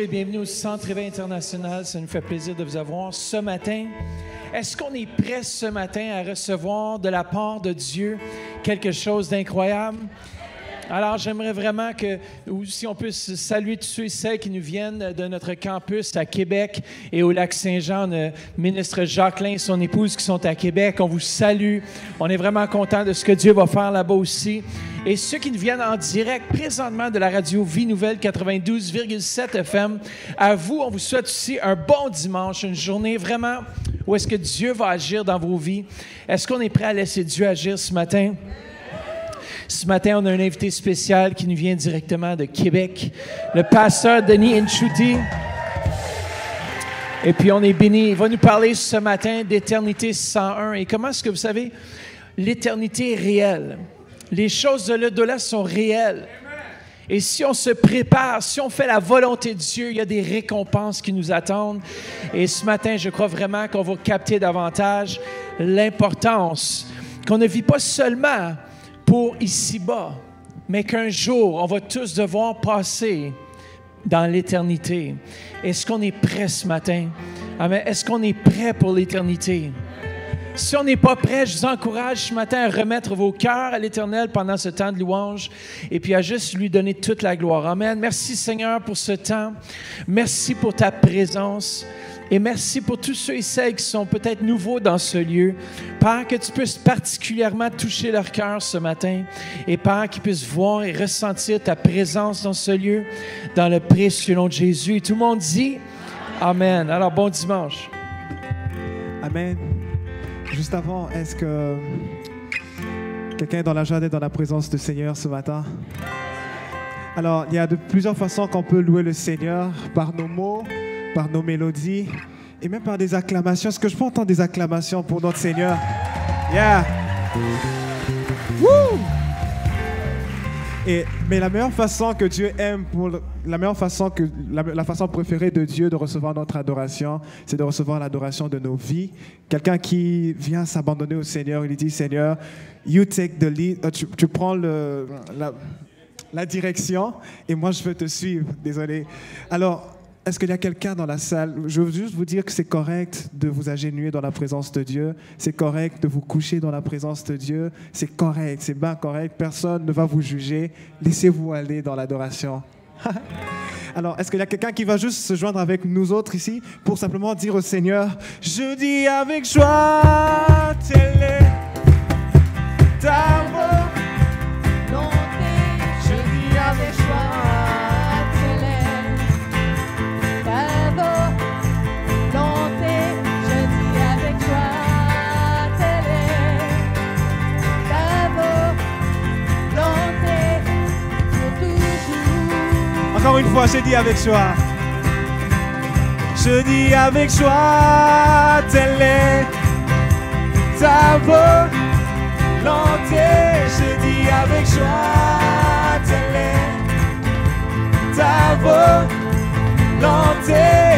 et bienvenue au Centre Éveil International. Ça nous fait plaisir de vous avoir ce matin. Est-ce qu'on est prêt ce matin à recevoir de la part de Dieu quelque chose d'incroyable? Alors, j'aimerais vraiment que, si on puisse saluer tous ceux et celles qui nous viennent de notre campus à Québec et au Lac-Saint-Jean, le ministre Jacqueline et son épouse qui sont à Québec. On vous salue. On est vraiment contents de ce que Dieu va faire là-bas aussi. Et ceux qui nous viennent en direct présentement de la radio Vie Nouvelle 92,7 FM, à vous, on vous souhaite aussi un bon dimanche, une journée vraiment où est-ce que Dieu va agir dans vos vies. Est-ce qu'on est prêt à laisser Dieu agir ce matin? Ce matin, on a un invité spécial qui nous vient directement de Québec, le pasteur Denis Nchuti. Et puis, on est béni. Il va nous parler ce matin d'Éternité 101. Et comment est-ce que vous savez, l'éternité est réelle. Les choses de l'au-delà sont réelles. Et si on se prépare, si on fait la volonté de Dieu, il y a des récompenses qui nous attendent. Et ce matin, je crois vraiment qu'on va capter davantage l'importance qu'on ne vit pas seulement pour ici-bas, mais qu'un jour, on va tous devoir passer dans l'éternité. Est-ce qu'on est prêt ce matin? Amen. Est-ce qu'on est prêt pour l'éternité? Si on n'est pas prêt, je vous encourage ce matin à remettre vos cœurs à l'Éternel pendant ce temps de louange et puis à juste lui donner toute la gloire. Amen. Merci Seigneur pour ce temps. Merci pour ta présence. Et merci pour tous ceux et celles qui sont peut-être nouveaux dans ce lieu. Père, que tu puisses particulièrement toucher leur cœur ce matin. Et Père, qu'ils puissent voir et ressentir ta présence dans ce lieu, dans le précieux nom de Jésus. Et tout le monde dit Amen. Alors, bon dimanche. Amen. Juste avant, est-ce que quelqu'un est dans la joie d'être dans la présence du Seigneur ce matin? Alors, il y a plusieurs façons qu'on peut louer le Seigneur, par nos mots, par nos mélodies et même par des acclamations. Est-ce que je peux entendre des acclamations pour notre Seigneur? Yeah! Woo! Mais la meilleure façon que Dieu aime, la façon préférée de Dieu de recevoir notre adoration, c'est de recevoir l'adoration de nos vies. Quelqu'un qui vient s'abandonner au Seigneur, il lui dit, Seigneur, you take the lead. Tu prends la direction et moi je veux te suivre. Désolé. Alors, est-ce qu'il y a quelqu'un dans la salle? Je veux juste vous dire que c'est correct de vous agenouiller dans la présence de Dieu. C'est correct de vous coucher dans la présence de Dieu. C'est correct, c'est bien correct. Personne ne va vous juger. Laissez-vous aller dans l'adoration. Alors, est-ce qu'il y a quelqu'un qui va juste se joindre avec nous autres ici pour simplement dire au Seigneur, je dis avec joie, telle est ta volonté. Je dis avec joie. Encore une fois, je dis avec joie. Je dis avec joie, telle est ta volonté. Je dis avec joie, telle est ta volonté.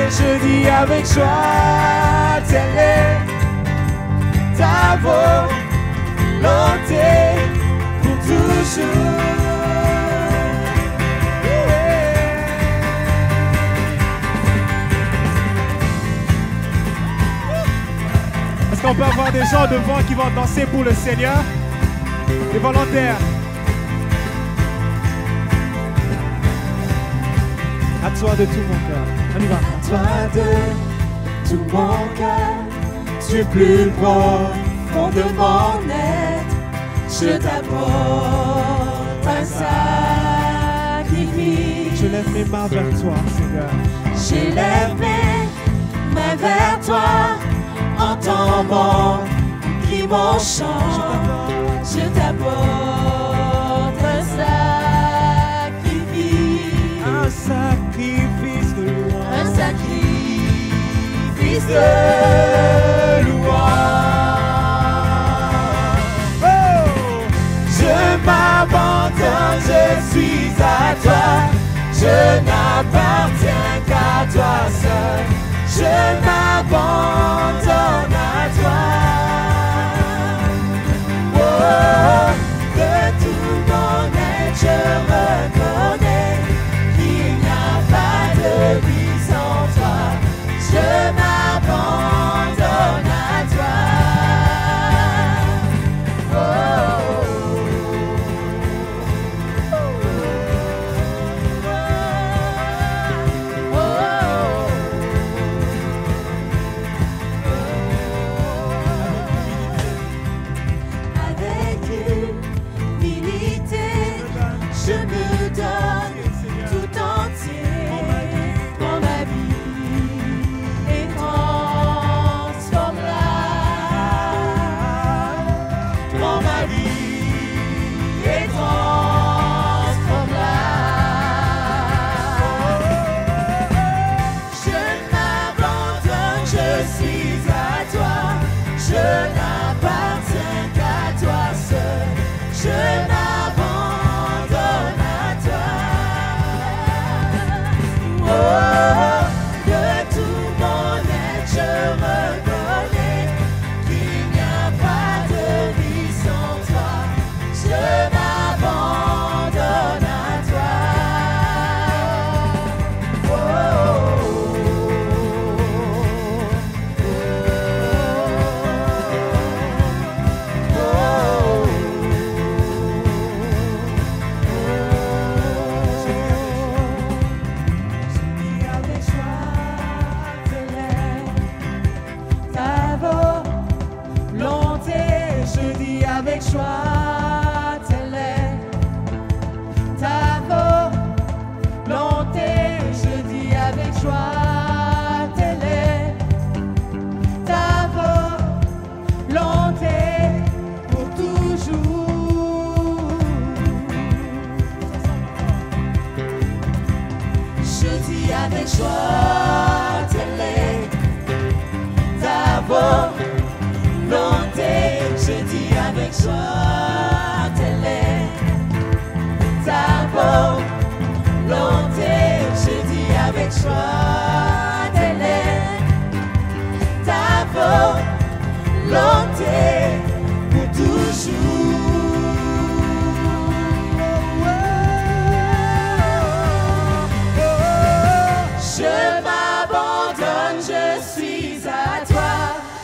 Je dis avec joie, telle est ta volonté pour toujours. On peut avoir des gens devant qui vont danser pour le Seigneur, des volontaires. À toi de tout mon cœur. On y va. À toi de tout mon cœur, tu es plus profond de mon être. Je t'apporte un sacrifice. Je lève mes mains vers toi, Seigneur. J'élève mes mains vers toi. Entends mon cri, mon chant, je t'apporte un sacrifice de louange, un sacrifice de louange. Oh! Je m'abandonne, je suis à toi, je n'appartiens qu'à toi seul. Je m'abandonne à toi. Oh, de tout mon être, je reconnais qu'il n'y a pas de vie. avec joie, telle est ta volonté. Je dis avec joie, telle est ta volonté. Je dis avec joie, telle est ta volonté pour toujours. Je m'abandonne, je suis à toi.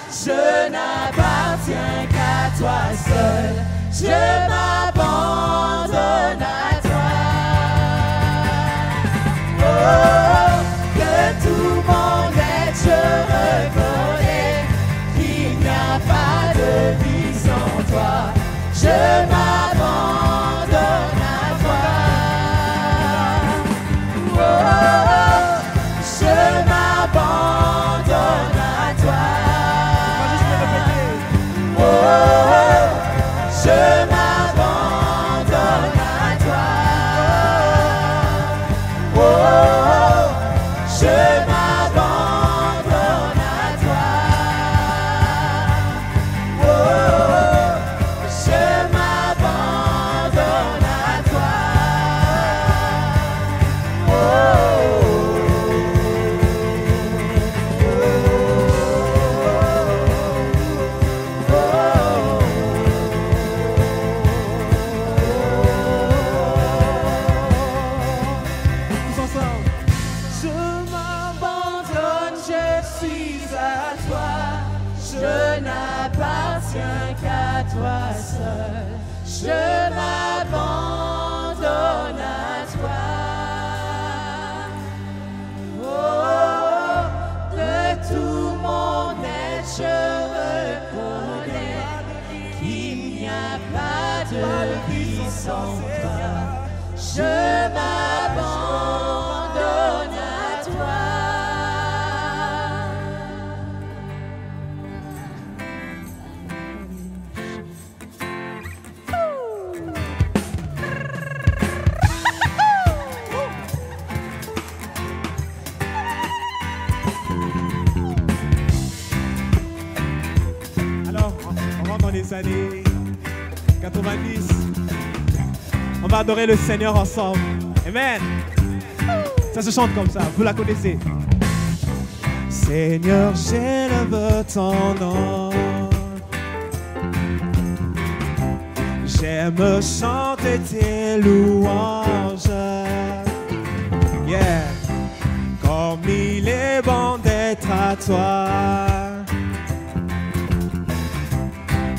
Je n'appartiens qu'à toi seul. Je m'abandonne à toi. Oh, que tout mon être je reconnais qu'il n'y a pas de vie sans toi. Je m'abandonne à toi. Oh, je m'abandonne à toi. Oh, je m'abandonne à toi. Oh, je m'abandonne à toi. Oh, je m'abandonne à toi. Oh, Tous ensemble. je m'abandonne, je suis à toi. Je n'appartiens qu'à toi seul. Je m'abandonne à toi. Oh, de tout mon être, je reconnais qu'il n'y a pas de vie sans toi. Je m'abandonne à toi. Alors, on rentre dans les années 90. On va adorer le Seigneur ensemble. Amen. Ça se chante comme ça, vous la connaissez. Seigneur, j'élève ton nom. J'aime chanter tes louanges. Yeah. Comme il est bon d'être à toi.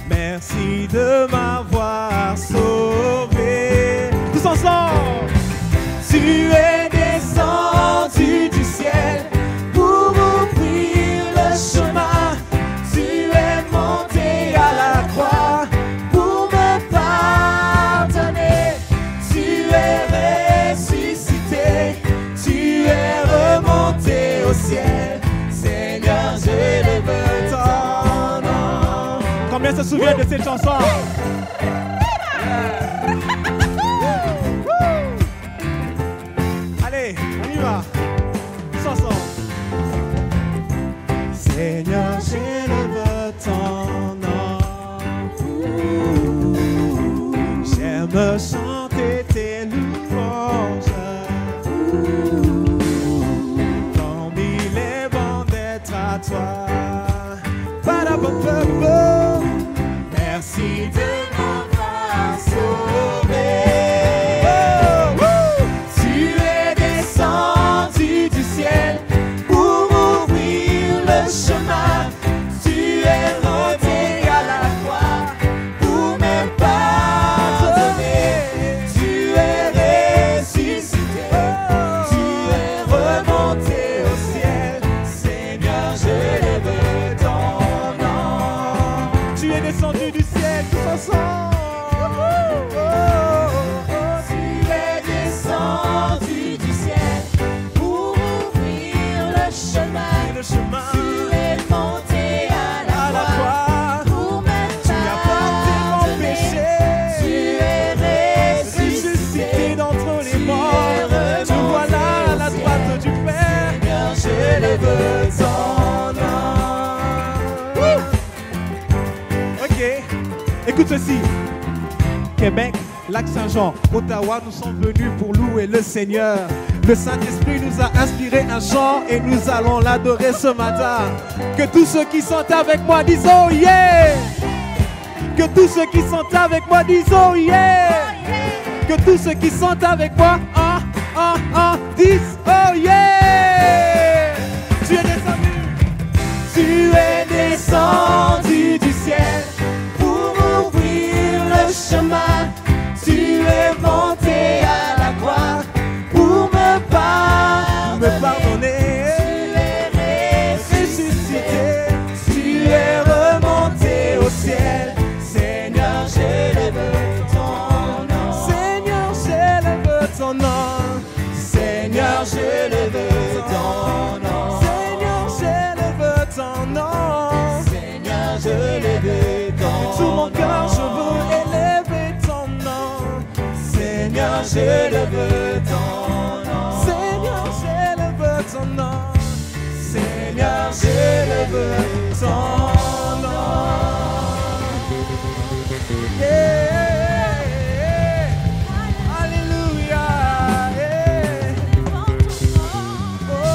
Merci de m'avoir sauvé. Tous ensemble. Tu es descendu du ciel pour ouvrir le chemin. Tu es monté à la croix pour me pardonner. Tu es ressuscité, tu es remonté au ciel. Seigneur, j'élève ton nom. Combien se souviennent de cette chanson? Allez, on y va. Tous ensemble. Seigneur, j'élève ton nom. J'aime chanter tes louanges. Comme il est bon d'être à toi. Ba-da-ba-ba-ba. Merci de m'avoir sauvé. Tu es descendu du ciel pour ouvrir le chemin. Tu es monté à la croix pour me pardonner. Tu es ressuscité, tu es remonté au ciel. Seigneur, j'élève ton nom. Tu es descendu du ciel, tous ensemble. Tu es descendu du ciel pour ouvrir le chemin. Tu es monté à la croix pour me pardonner. Tu es ressuscité d'entre les morts. Te voilà à la droite du Père. Écoute ceci. Québec, Lac-Saint-Jean, Ottawa, nous sommes venus pour louer le Seigneur. Le Saint-Esprit nous a inspiré un chant et nous allons l'adorer ce matin. Que tous ceux qui sont avec moi disent oh yeah. Que tous ceux qui sont avec moi disent oh yeah. Que tous ceux qui sont avec moi disent oh yeah. Tu es descendu. Tu es descendu du ciel pour ouvrir le chemin. Tu es monté à la croix pour me pardonner. Tu es ressuscité. Tu es remonté au ciel. Seigneur, j'élève ton nom. Seigneur, j'élève ton nom. Seigneur, j'élève ton nom. Seigneur, j'élève ton nom. Seigneur, j'élève ton nom. De tout mon cœur, je veux élever ton nom. Seigneur, j'élève ton nom. Seigneur, j'élève ton nom. Seigneur, j'élève ton nom. Yeah. Alléluia. Yeah. Oh.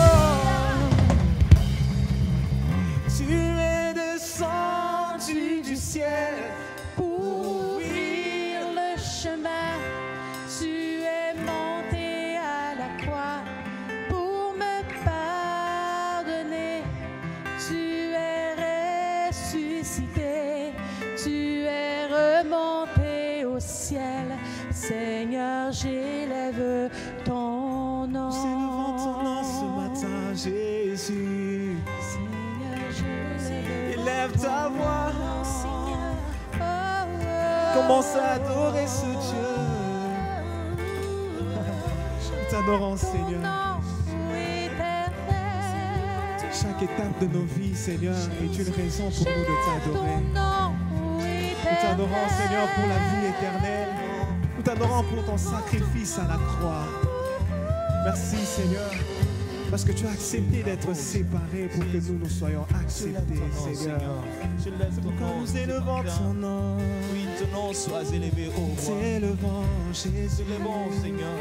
Tu es descendu du ciel Pour ouvrir le chemin, tu es monté à la croix pour me pardonner. Tu es ressuscité, tu es remonté au ciel. Seigneur, j'élève ton nom. Nous élevons ton nom ce matin, Jésus. Seigneur, j'élève Élève ta voix. ton nom, Seigneur. Oh, oh. Commence à adorer ce Dieu. Nous t'adorons, Seigneur. Chaque étape de nos vies, Seigneur, est une raison pour nous de t'adorer. Nous t'adorons, Seigneur, pour la vie éternelle. Nous t'adorons pour ton sacrifice à la croix. Merci, Seigneur, parce que tu as accepté d'être séparé pour que nous soyons acceptés, Seigneur. C'est pourquoi nous élevons ton nom. Oui, ton nom soit élevé au roi. T'élevons, Jésus. Élevons, Seigneur,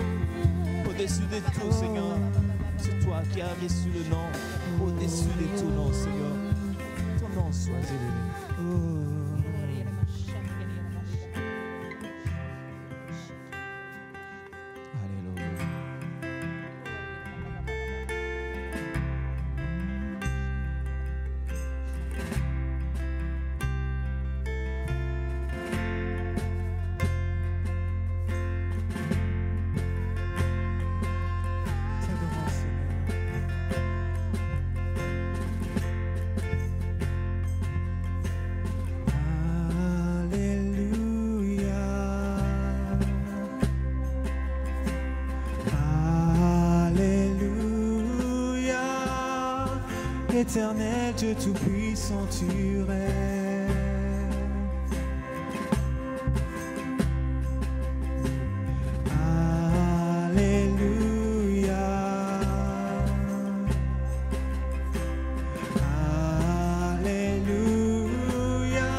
au-dessus de tout, Seigneur. C'est toi qui as reçu le nom, au-dessus de tout nom, Seigneur. Ton nom soit élevé. Oh. Alléluia. T'adorons, Seigneur. Alléluia. Éternel Dieu tout-puissant, tu règnes. Alléluia. Alléluia.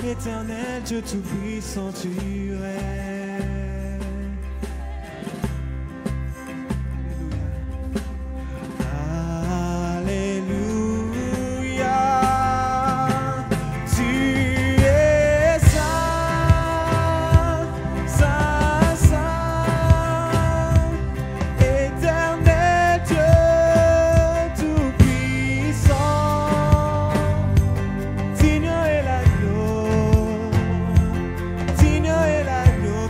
Éternel Dieu tout-puissant, tu règnes. Alléluia. Tu es saint, saint, saint, éternel Dieu tout-puissant. Digne est l'agneau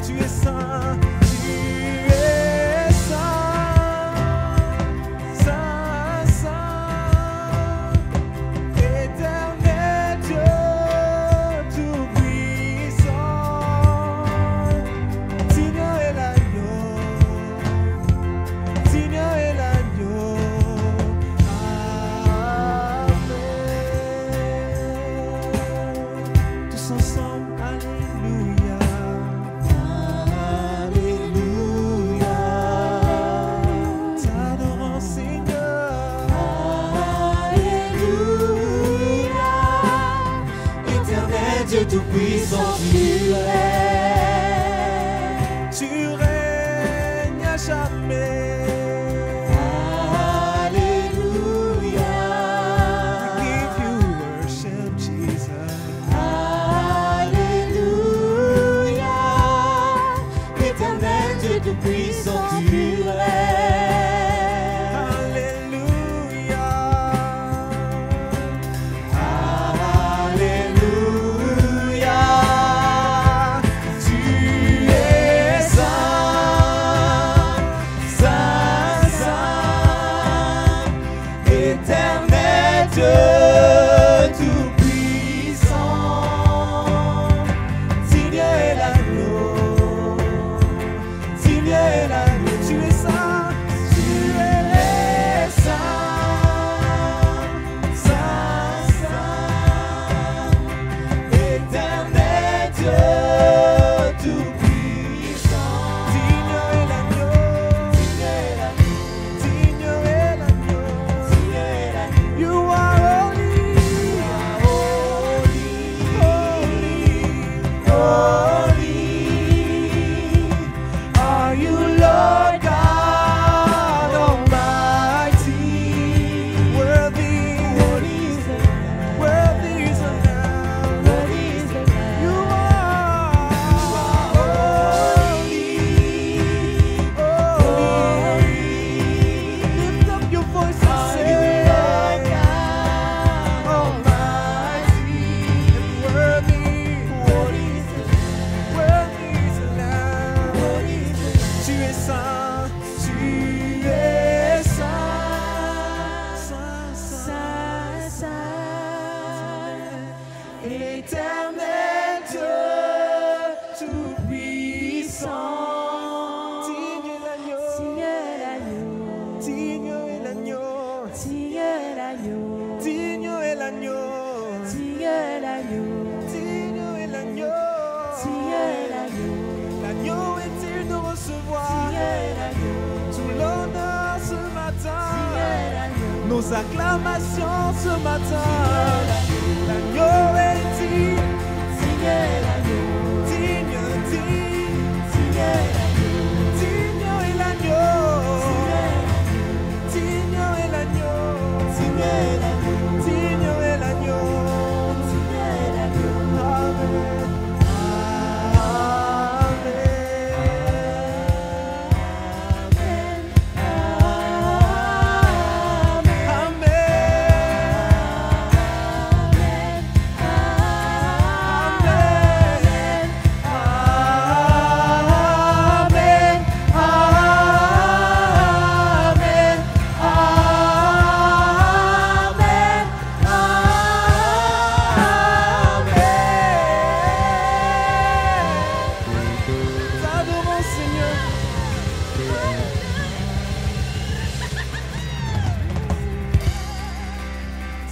Dieu Tout-Puissant, tu règnes. Tu règnes à jamais. Tout-Puissant, tu règnes. Alléluia. Alléluia. Tu es saint, saint, saint, éternel Dieu Tout-Puissant. Digne est l'agneau, digne est l'agneau. Tu es saint, tu es saint, saint, saint, éternel Dieu Tout-Puissant. Digne est l'agneau, Digne est l'agneau, digne est l'agneau. digne est l'agneau. You are holy, Holy, holy. are you, Lord God Almighty? Worthy, Worthy is the Lamb, worthy is the Lamb. worthy is the Lamb. You are holy, holy. Lift up your voice and are say, you, Lord God Almighty? worthy, Worthy is the Lamb, worthy is the Lamb. worthy is the Lamb. Tu es saint, Tu es saint, saint, saint, saint, éternel Dieu Tout-Puissant. digne est l'agneau, Digne est l'agneau, digne est l'agneau, digne est l'agneau, digne est l'agneau, digne est l'agneau, digne est l'agneau. l'agneau est digne de recevoir Digne est l'agneau, tout l'honneur ce matin, digne est l'agneau, nos acclamations ce matin. L'agneau est digne, digne est l'agneau, digne, digne, digne est l'agneau, digne est l'agneau, digne est l'agneau, digne est l'agneau, digne est l'agneau. digne est l'agneau. Amen. T'adorons, Seigneur.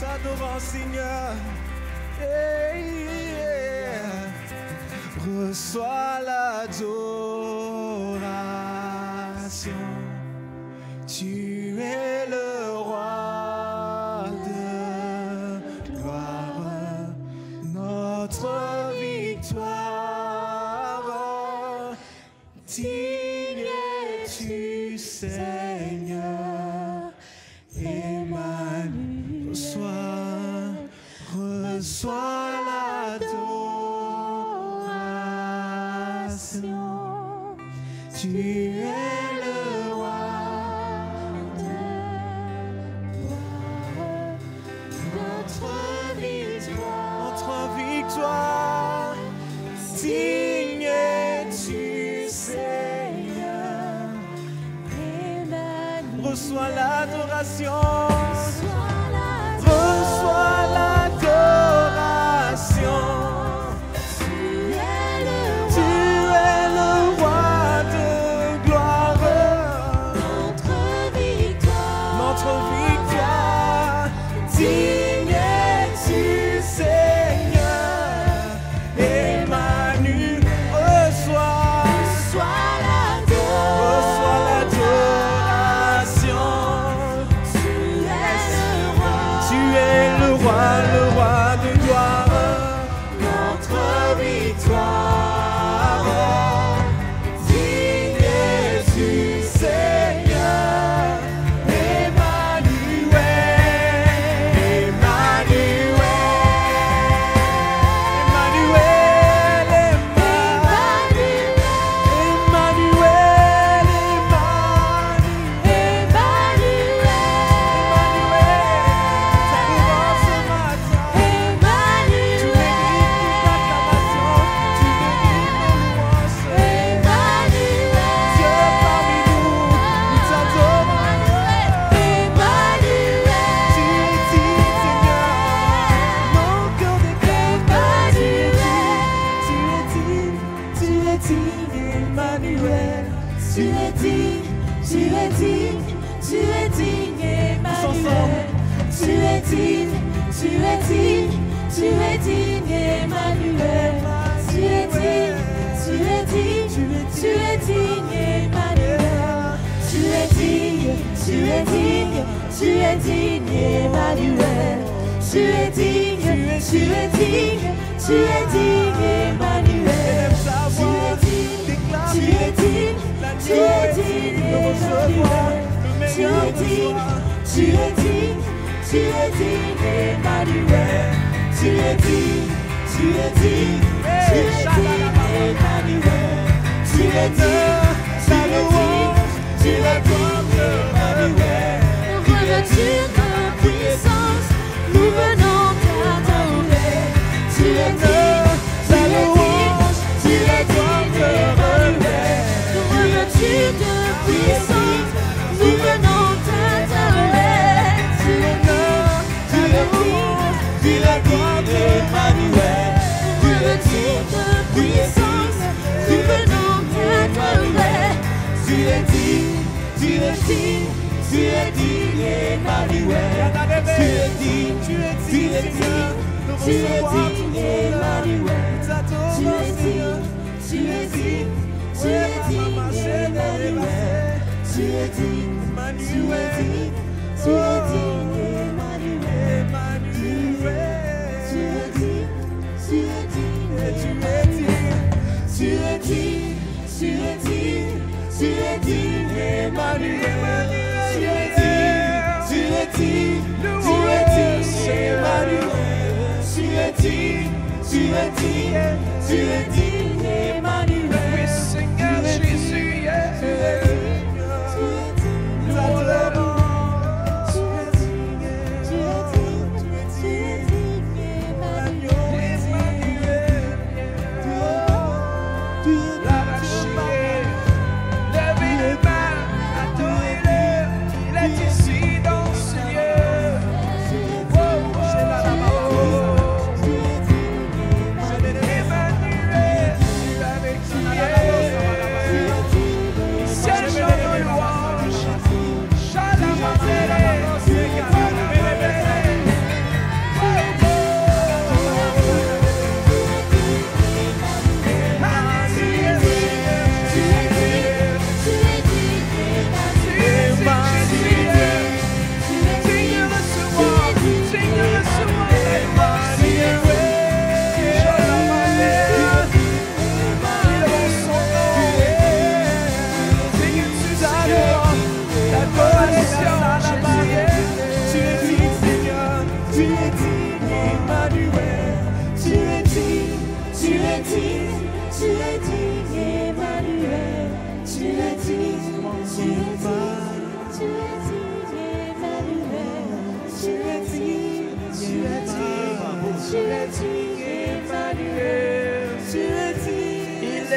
T'adorons, Seigneur. Yeah. Reçois l'adoration. Tu es le roi de gloire, notre victoire. Digne es-tu, Seigneur, Emmanuel. Reçois l'adoration. Tu es le roi de gloire, notre victoire. Digne es-tu, Seigneur, reçois l'adoration. Reçois l'adoration. Tu es le roi de gloire, notre victoire. Digne es-tu, Seigneur, Emmanuel. Reçois l'adoration. Tu es le roi de gloire, notre digne, tu es digne, tu es digne, Emmanuel. Tu es digne, tu es digne, tu es digne, Emmanuel. Tu es digne, tu es digne, tu es digne, Emmanuel. Tu es digne, tu es digne, tu es digne, Emmanuel. Tu es digne, tu es digne, Emmanuel. Tu es digne, tu es digne, tu es digne, Emmanuel. Tu es digne, tu es digne, tu es digne, Emmanuel. Tu es digne, tu es digne, tu es digne, Emmanuel. Revêtu de puissance, nous venons t'adorer. Tu es digne, tu es digne, tu es digne, Emmanuel. Revêtu de puissance, nous venons t'adorer. Tu es digne, tu es digne, tu es digne, Emmanuel. Revêtu de puissance, nous venons t'adorer. Tu es digne, tu es digne, tu es digne, Emmanuel. Tu es digne, tu es digne, tu es digne, Emmanuel. Tu es digne, tu es digne, tu es digne, Emmanuel. Tu es digne, tu es digne, tu es digne, Emmanuel. Tu es digne, tu es digne, tu es digne, tu es digne, tu es digne, Emmanuel. Tu es digne, tu es digne, tu es digne, Emmanuel. Tu es digne, tu es digne, tu es digne, Emmanuel. Oui, Seigneur Jésus, yeah. Tu es digne, tu es digne, nous t'adorons. Tu es digne, tu es digne, tu es digne, Emmanuel. Tu es L'arracher, levez les mains, adorez-le, il est ici dans ce lieu. Oh, oh, Emmanuel, tu es avec nous. Siège en nos louanges. Shalamandele, il est avec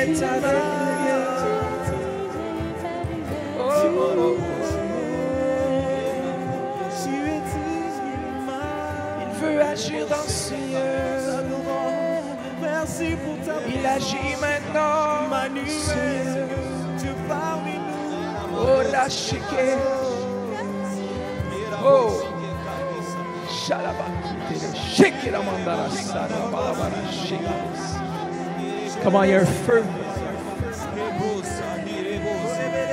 nous. Oh, oh, oh. Il veut agir dans ce lieu. Merci pour ta Il agit maintenant. Emmanuel. Tu es parmi nous. Oh, la chique. Oh, Shalabakite. Shake la mandara sara balabara shake. Comment il y a un feu.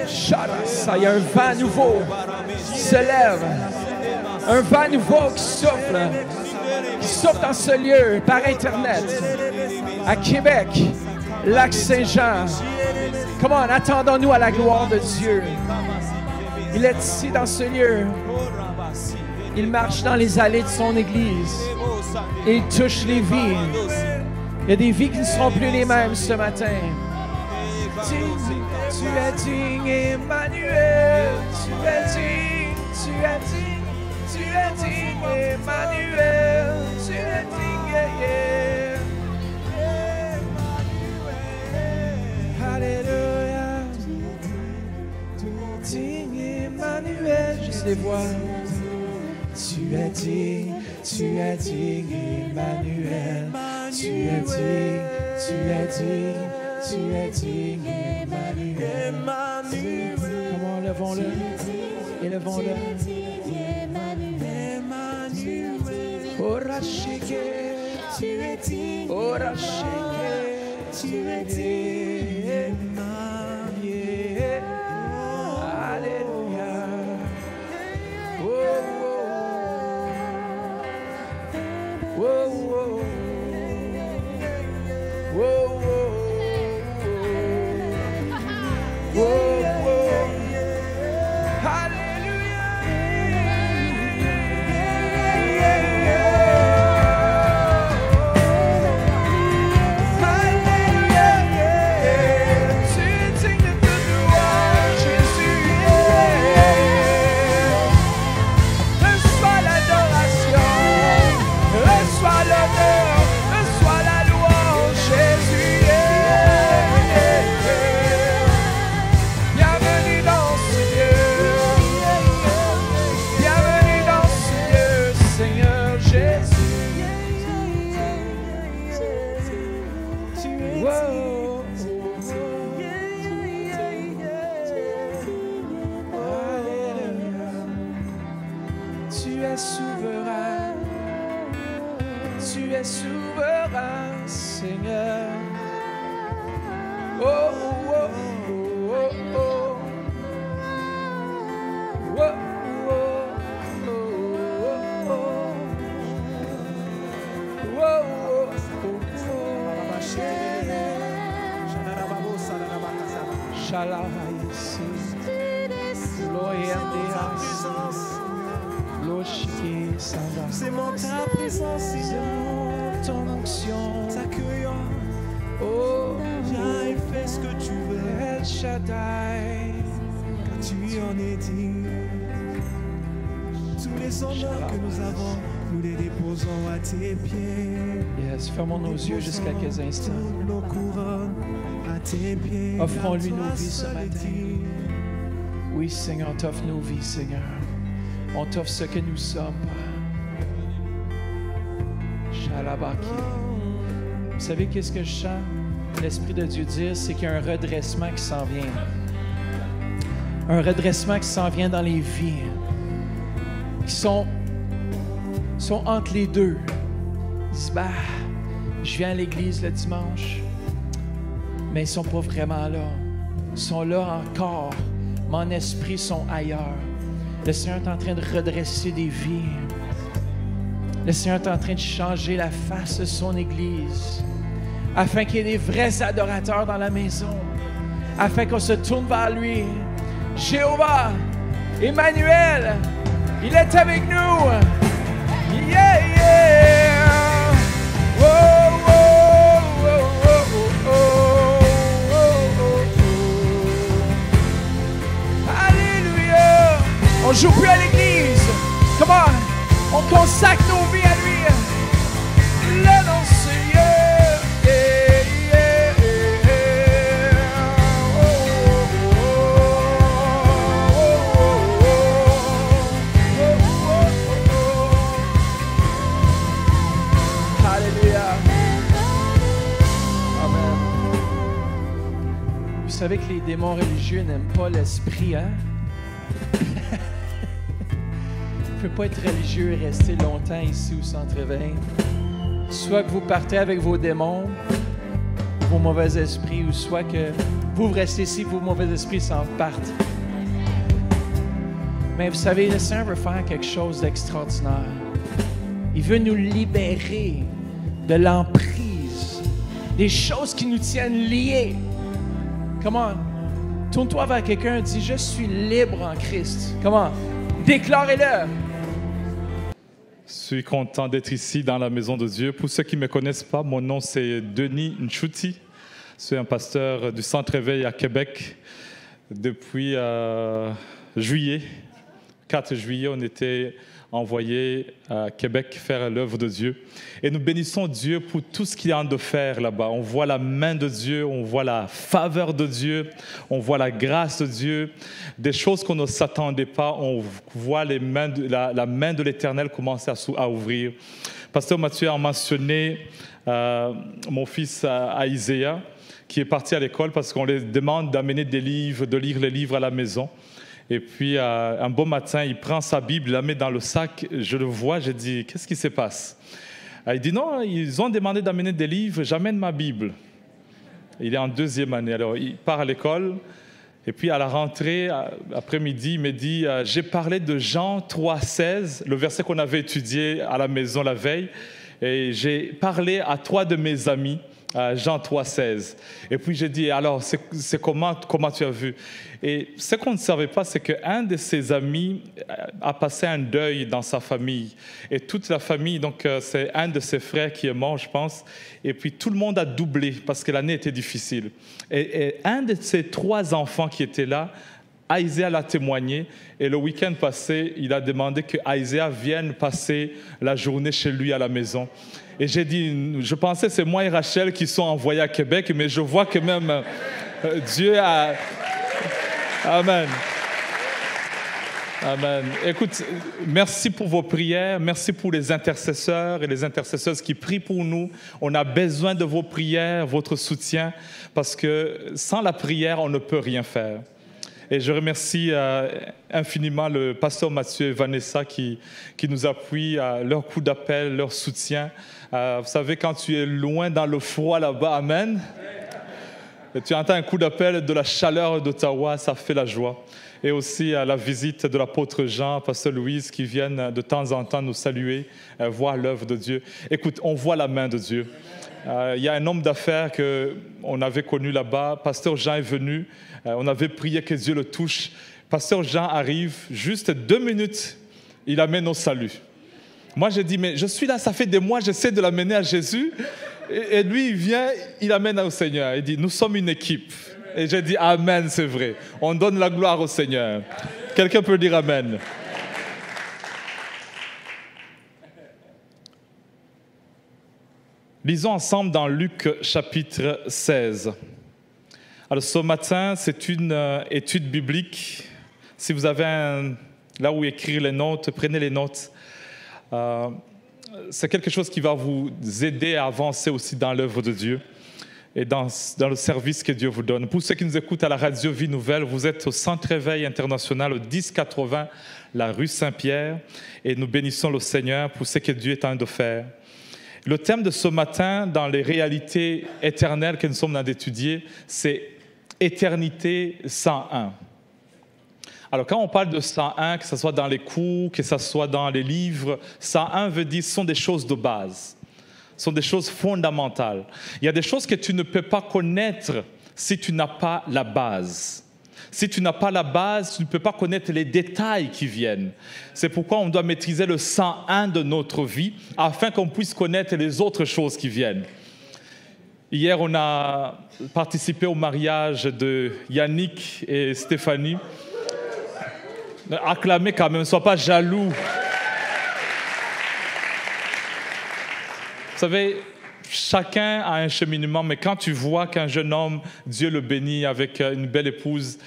Sharasa, il y a un vent nouveau qui se lève. Un vent nouveau qui souffle dans ce lieu par Internet, à Québec, Lac-Saint-Jean. Comment attendons-nous à la gloire de Dieu. Il est ici dans ce lieu. Il marche dans les allées de son Église et il touche les vies. Il y a des vies qui ne seront plus les mêmes ce matin. Tu es digne, Emmanuel. Tu es digne, tu es digne, tu es digne, Emmanuel. Tu es digne, yeah. Alléluia. Digne, Emmanuel. Juste les voix. Tu es digne, Emmanuel. Tu es digne, tu es digne, tu es digne, Emmanuel. Comment levons-le, élevons-le. Emmanuel. Tu es digne, tu es digne. Alléluia. C'est mon ta présence, Seigneur, ton onction, t'accueillant. Oh, viens et fais ce que tu veux, El Shaddai, car tu en es digne. Tous les honneurs que nous avons, nous les déposons à tes pieds. Yes, fermons nos yeux jusqu'à quelques instants. Nos couronnes à tes pieds. Offrons-lui nos vies ce matin. Oui, Seigneur, on t'offre nos vies, Seigneur. On t'offre ce que nous sommes. Shalabaki. Vous savez qu'est-ce que je sens l'Esprit de Dieu dire? C'est qu'il y a un redressement qui s'en vient. Un redressement qui s'en vient dans les vies. Qui sont entre les deux. Ils disent, bah, je viens à l'église le dimanche. Mais ils ne sont pas vraiment là. Ils sont là encore. Mon esprit sont ailleurs. Le Seigneur est en train de redresser des vies. Le Seigneur est en train de changer la face de son Église afin qu'il y ait des vrais adorateurs dans la maison, afin qu'on se tourne vers lui. Jéhovah, Emmanuel, il est avec nous. Yeah, yeah. Oh, oh, oh, oh, oh, oh, oh. Alléluia. On joue plus à l'église. Come on. On consacre nos vies à lui. Le nom Seigneur. Alléluia. Amen. Vous savez que les démons religieux n'aiment pas l'esprit, hein? Vous ne pouvez pas être religieux et rester longtemps ici au centre-éveil. Soit que vous partez avec vos démons, vos mauvais esprits, ou soit que vous restez ici et vos mauvais esprits s'en partent. Mais vous savez, le Seigneur veut faire quelque chose d'extraordinaire. Il veut nous libérer de l'emprise, des choses qui nous tiennent liés. Comment? Tourne-toi vers quelqu'un et dis, je suis libre en Christ. Comment? Déclarez-le. Je suis content d'être ici dans la maison de Dieu. Pour ceux qui ne me connaissent pas, mon nom c'est Denis Nchuti. Je suis un pasteur du Centre Éveil à Québec. Depuis juillet, 4 juillet, on était envoyés à Québec faire l'œuvre de Dieu. Et nous bénissons Dieu pour tout ce qu'il est en train de faire là-bas. On voit la main de Dieu, on voit la faveur de Dieu, on voit la grâce de Dieu, des choses qu'on ne s'attendait pas. On voit la main de l'Éternel commencer à ouvrir. Pasteur Mathieu a mentionné mon fils Isaiah, qui est parti à l'école parce qu'on lui demande d'amener des livres, de lire les livres à la maison. Et puis, un beau matin, il prend sa Bible, il la met dans le sac. Je le vois, je dis, qu'est-ce qui se passe? Il dit, non, ils ont demandé d'amener des livres, j'amène ma Bible. Il est en 2e année, alors il part à l'école. Et puis, à la rentrée, après-midi, il me dit, j'ai parlé de Jean 3,16, le verset qu'on avait étudié à la maison la veille. Et j'ai parlé à 3 de mes amis, Jean 3,16. Et puis j'ai dit, alors, c'est comment tu as vu? Et ce qu'on ne savait pas, c'est qu'un de ses amis a passé un deuil dans sa famille. Et toute la famille, donc c'est un de ses frères qui est mort, je pense. Et puis tout le monde a doublé parce que l'année était difficile. Et un de ses 3 enfants qui étaient là, Isaiah l'a témoigné, et le week-end passé, il a demandé que Isaiah vienne passer la journée chez lui à la maison. Et j'ai dit, je pensais que c'est moi et Rachel qui sont envoyés à Québec, mais je vois que même Dieu a... Amen. Amen. Écoute, merci pour vos prières, merci pour les intercesseurs et les intercesseuses qui prient pour nous. On a besoin de vos prières, votre soutien, parce que sans la prière, on ne peut rien faire. Et je remercie infiniment le pasteur Mathieu et Vanessa qui nous appuient, leur coup d'appel, leur soutien. Vous savez, quand tu es loin dans le froid là-bas, amen, et tu entends un coup d'appel de la chaleur d'Ottawa, ça fait la joie. Et aussi la visite de l'apôtre Jean, pasteur Louise, qui viennent de temps en temps nous saluer, voir l'œuvre de Dieu. Écoute, on voit la main de Dieu. Il y a un homme d'affaires qu'on avait connu là-bas. Pasteur Jean est venu. On avait prié que Dieu le touche. Pasteur Jean arrive, juste 2 minutes, il amène au salut. Moi, j'ai dit, mais je suis là, ça fait des mois, j'essaie de l'amener à Jésus. Et lui, il vient, il amène au Seigneur. Il dit, nous sommes une équipe. Et j'ai dit, amen, c'est vrai. On donne la gloire au Seigneur. Quelqu'un peut dire amen. Lisons ensemble dans Luc chapitre 16. Alors ce matin, c'est une étude biblique. Si vous avez là où écrire les notes, prenez les notes. C'est quelque chose qui va vous aider à avancer aussi dans l'œuvre de Dieu et dans le service que Dieu vous donne. Pour ceux qui nous écoutent à la radio Vie Nouvelle, vous êtes au Centre Éveil International, au 1080, la rue Saint-Pierre, et nous bénissons le Seigneur pour ce que Dieu est en train de faire. Le thème de ce matin, dans les réalités éternelles que nous sommes en train d'étudier, c'est Éternité 101. Alors, quand on parle de 101, que ce soit dans les cours, que ce soit dans les livres, 101 veut dire ce sont des choses de base, ce sont des choses fondamentales. Il y a des choses que tu ne peux pas connaître si tu n'as pas la base. Si tu n'as pas la base, tu ne peux pas connaître les détails qui viennent. C'est pourquoi on doit maîtriser le 101 de notre vie afin qu'on puisse connaître les autres choses qui viennent. Hier, on a participé au mariage de Yannick et Stéphanie. Acclamez quand même, ne sois pas jaloux. Vous savez, chacun a un cheminement, mais quand tu vois qu'un jeune homme, Dieu le bénit avec une belle épouse,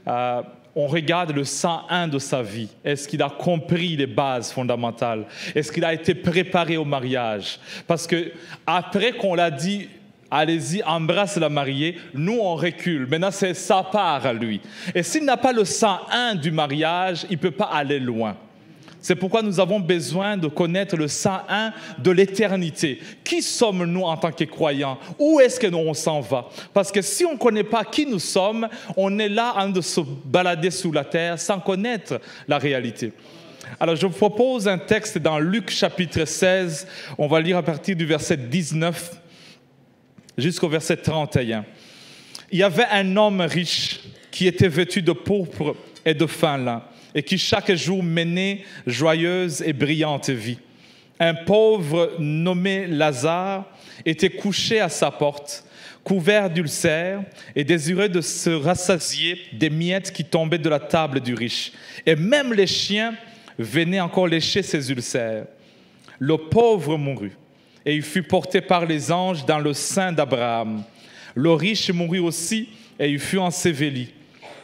on regarde le 101 de sa vie. Est-ce qu'il a compris les bases fondamentales? Est-ce qu'il a été préparé au mariage? Parce que après qu'on l'a dit, allez-y, embrasse la mariée, nous on recule. Maintenant, c'est sa part à lui. Et s'il n'a pas le 101 du mariage, il ne peut pas aller loin. C'est pourquoi nous avons besoin de connaître le 101 de l'éternité. Qui sommes-nous en tant que croyants? Où est-ce que on s'en va? Parce que si on ne connaît pas qui nous sommes, on est là en train de se balader sous la terre sans connaître la réalité. Alors, je vous propose un texte dans Luc chapitre 16. On va lire à partir du verset 19 jusqu'au verset 31. Il y avait un homme riche qui était vêtu de pourpre et de fin lin, et qui chaque jour menait joyeuse et brillante vie. Un pauvre nommé Lazare était couché à sa porte, couvert d'ulcères et désireux de se rassasier des miettes qui tombaient de la table du riche. Et même les chiens venaient encore lécher ses ulcères. Le pauvre mourut, et il fut porté par les anges dans le sein d'Abraham. Le riche mourut aussi, et il fut enseveli.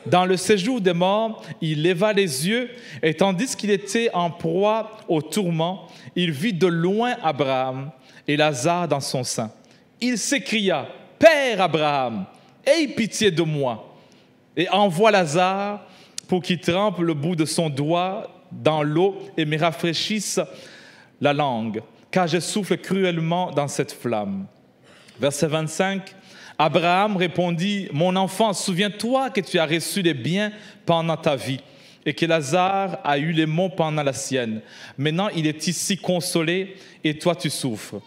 Dans le séjour des morts, il leva les yeux, et tandis qu'il était en proie au tourment, il vit de loin Abraham et Lazare dans son sein. Il s'écria, « Père Abraham, aie pitié de moi, et envoie Lazare pour qu'il trempe le bout de son doigt dans l'eau et me rafraîchisse la langue, car je souffle cruellement dans cette flamme. » Verset 25, Abraham répondit, « Mon enfant, souviens-toi que tu as reçu les biens pendant ta vie et que Lazare a eu les maux pendant la sienne. Maintenant, il est ici consolé et toi tu souffres.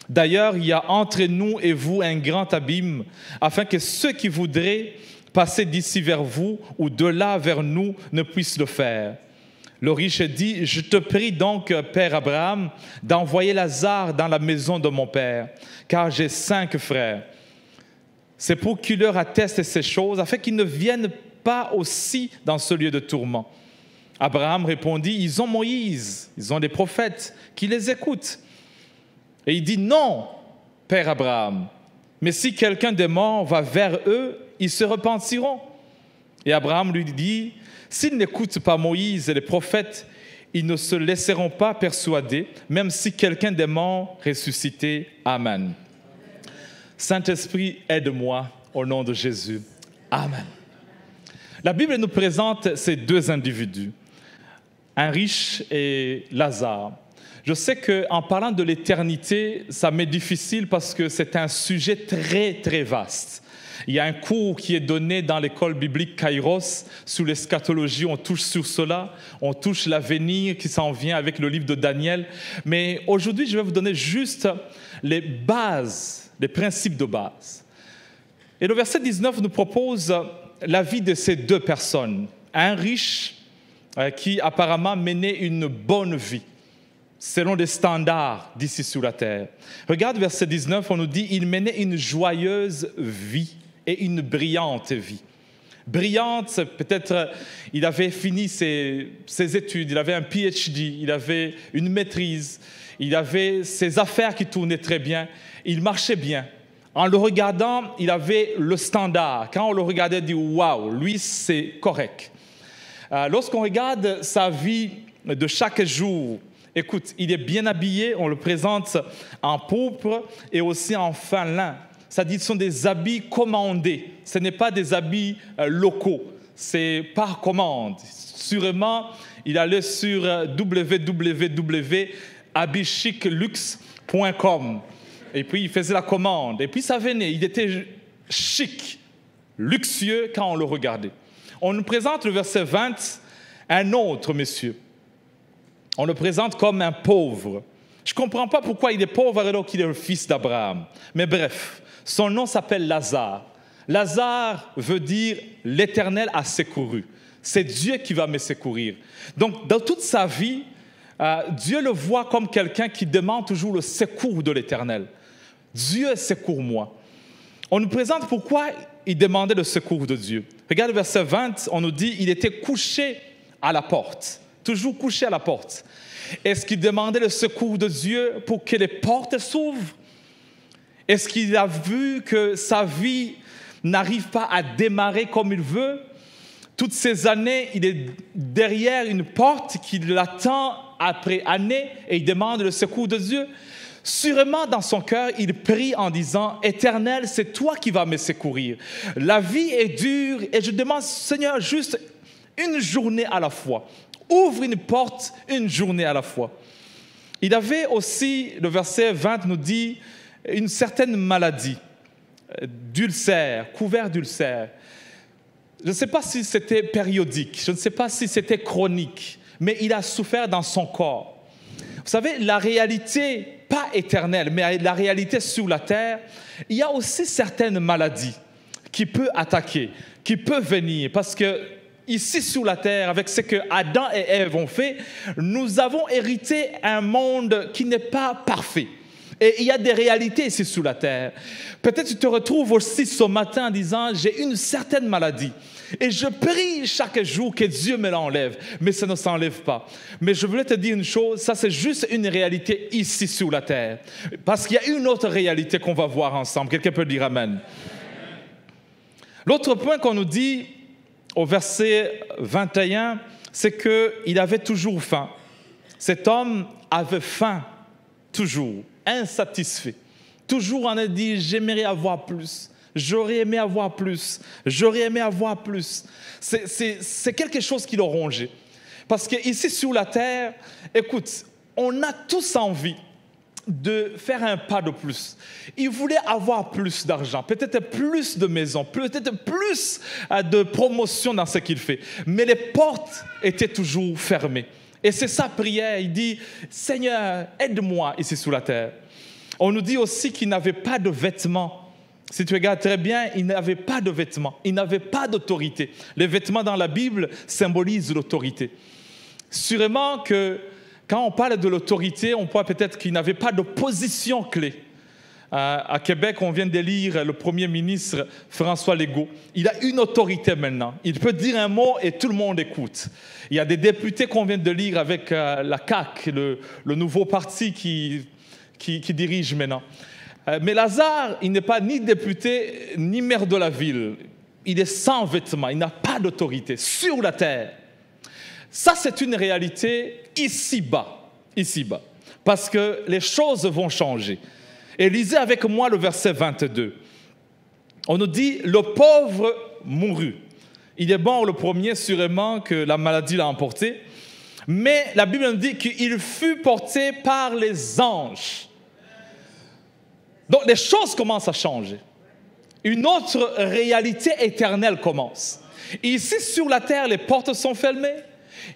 D'ailleurs, il y a entre nous et vous un grand abîme, afin que ceux qui voudraient passer d'ici vers vous ou de là vers nous ne puissent le faire. » Le riche dit, « Je te prie donc, Père Abraham, d'envoyer Lazare dans la maison de mon père, car j'ai 5 frères. C'est pour qu'il leur atteste ces choses, afin qu'ils ne viennent pas aussi dans ce lieu de tourment. » Abraham répondit, « Ils ont Moïse, ils ont des prophètes qui les écoutent. » Et il dit, « Non, Père Abraham, mais si quelqu'un des morts va vers eux, ils se repentiront. » Et Abraham lui dit, « S'ils n'écoutent pas Moïse et les prophètes, ils ne se laisseront pas persuader, même si quelqu'un des morts ressuscité. Amen. » Saint-Esprit, aide-moi au nom de Jésus. Amen. La Bible nous présente ces 2 individus, un riche et Lazare. Je sais qu'en parlant de l'éternité, ça m'est difficile parce que c'est un sujet très, très vaste. Il y a un cours qui est donné dans l'école biblique Kairos sur l'eschatologie, on touche sur cela, on touche l'avenir qui s'en vient avec le livre de Daniel. Mais aujourd'hui, je vais vous donner juste les bases, les principes de base. Et le verset 19 nous propose la vie de ces 2 personnes. Un riche qui apparemment menait une bonne vie, selon les standards d'ici sur la terre. Regarde verset 19, on nous dit « Il menait une joyeuse vie et une brillante vie. » Brillante, peut-être il avait fini ses études, il avait un PhD, il avait une maîtrise, il avait ses affaires qui tournaient très bien, il marchait bien. En le regardant, il avait le standard. Quand on le regardait, on dit « Waouh, lui c'est correct. » Lorsqu'on regarde sa vie de chaque jour, écoute, il est bien habillé, on le présente en pourpre et aussi en fin lin. C'est-à-dire, ce sont des habits commandés. Ce n'est pas des habits locaux, c'est par commande. Sûrement, il allait sur www.habitschicluxe.com et puis il faisait la commande. Et puis ça venait, il était chic, luxueux quand on le regardait. On nous présente le verset 20, un autre monsieur. On le présente comme un pauvre. Je ne comprends pas pourquoi il est pauvre alors qu'il est le fils d'Abraham. Mais bref, son nom s'appelle Lazare. Lazare veut dire « l'Éternel a secouru ». C'est Dieu qui va me secourir. Donc, dans toute sa vie, Dieu le voit comme quelqu'un qui demande toujours le secours de l'Éternel. Dieu secours-moi. On nous présente pourquoi il demandait le secours de Dieu. Regarde le verset 20, on nous dit « il était couché à la porte ». Toujours couché à la porte. Est-ce qu'il demandait le secours de Dieu pour que les portes s'ouvrent? Est-ce qu'il a vu que sa vie n'arrive pas à démarrer comme il veut? Toutes ces années, il est derrière une porte qui l'attend après année et il demande le secours de Dieu. Sûrement, dans son cœur, il prie en disant « Éternel, c'est toi qui vas me secourir. La vie est dure et je demande, Seigneur, juste une journée à la fois. Ouvre une porte une journée à la fois. » Il avait aussi, le verset 20 nous dit, une certaine maladie d'ulcère, couvert d'ulcère. Je ne sais pas si c'était périodique, je ne sais pas si c'était chronique, mais il a souffert dans son corps. Vous savez, la réalité, pas éternelle, mais la réalité sur la terre, il y a aussi certaines maladies qui peuvent attaquer, qui peuvent venir, parce que ici sur la terre, avec ce que Adam et Ève ont fait, nous avons hérité un monde qui n'est pas parfait. Et il y a des réalités ici sur la terre. Peut-être tu te retrouves aussi ce matin en disant « j'ai une certaine maladie ». Et je prie chaque jour que Dieu me l'enlève, mais ça ne s'enlève pas. Mais je voulais te dire une chose, ça c'est juste une réalité ici sur la terre. Parce qu'il y a une autre réalité qu'on va voir ensemble. Quelqu'un peut dire Amen. L'autre point qu'on nous dit au verset 21, c'est qu'il avait toujours faim. Cet homme avait faim, toujours, insatisfait. Toujours on a dit, j'aimerais avoir plus, J'aurais aimé avoir plus. J'aurais aimé avoir plus. C'est quelque chose qui le rongeait. Parce qu'ici sur la terre, écoute, on a tous envie de faire un pas de plus. Il voulait avoir plus d'argent, peut-être plus de maisons, peut-être plus de promotion dans ce qu'il fait. Mais les portes étaient toujours fermées. Et c'est sa prière. Il dit, Seigneur, aide-moi ici sous la terre. On nous dit aussi qu'il n'avait pas de vêtements. Si tu regardes très bien, il n'avait pas de vêtements. Il n'avait pas d'autorité. Les vêtements dans la Bible symbolisent l'autorité. Sûrement que quand on parle de l'autorité, on voit peut-être qu'il n'avait pas de position clé. À Québec, on vient de lire le premier ministre François Legault. Il a une autorité maintenant. Il peut dire un mot et tout le monde écoute. Il y a des députés qu'on vient de lire avec la CAQ, le nouveau parti qui dirige maintenant. Mais Lazare, il n'est pas ni député ni maire de la ville. Il est sans vêtements, il n'a pas d'autorité sur la terre. Ça, c'est une réalité ici-bas, parce que les choses vont changer. Et lisez avec moi le verset 22. On nous dit, le pauvre mourut. Il est mort le premier, sûrement que la maladie l'a emporté. Mais la Bible nous dit qu'il fut porté par les anges. Donc les choses commencent à changer. Une autre réalité éternelle commence. Ici sur la terre, les portes sont fermées.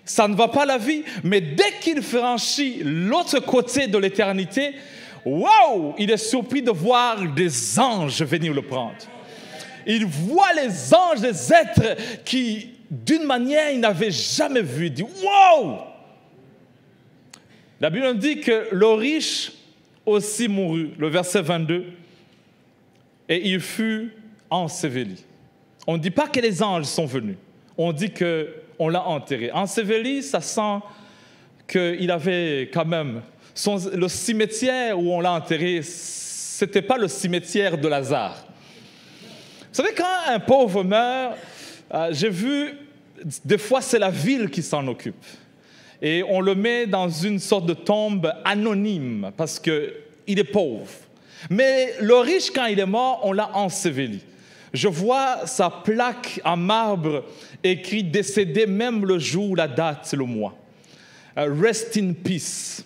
Ça ne va pas la vie, mais dès qu'il franchit l'autre côté de l'éternité, waouh, il est surpris de voir des anges venir le prendre. Il voit les anges, des êtres qui, d'une manière, il n'avait jamais vu. Il dit, waouh! La Bible dit que le riche aussi mourut, le verset 22, et il fut enseveli. On ne dit pas que les anges sont venus, on dit qu'on l'a enterré. Enseveli, ça sent qu'il avait quand même... le cimetière où on l'a enterré, ce n'était pas le cimetière de Lazare. Vous savez, quand un pauvre meurt, j'ai vu, des fois c'est la ville qui s'en occupe. Et on le met dans une sorte de tombe anonyme parce qu'il est pauvre. Mais le riche, quand il est mort, on l'a enseveli. Je vois sa plaque en marbre écrit « Décédé même le jour, la date, le mois ». Rest in peace.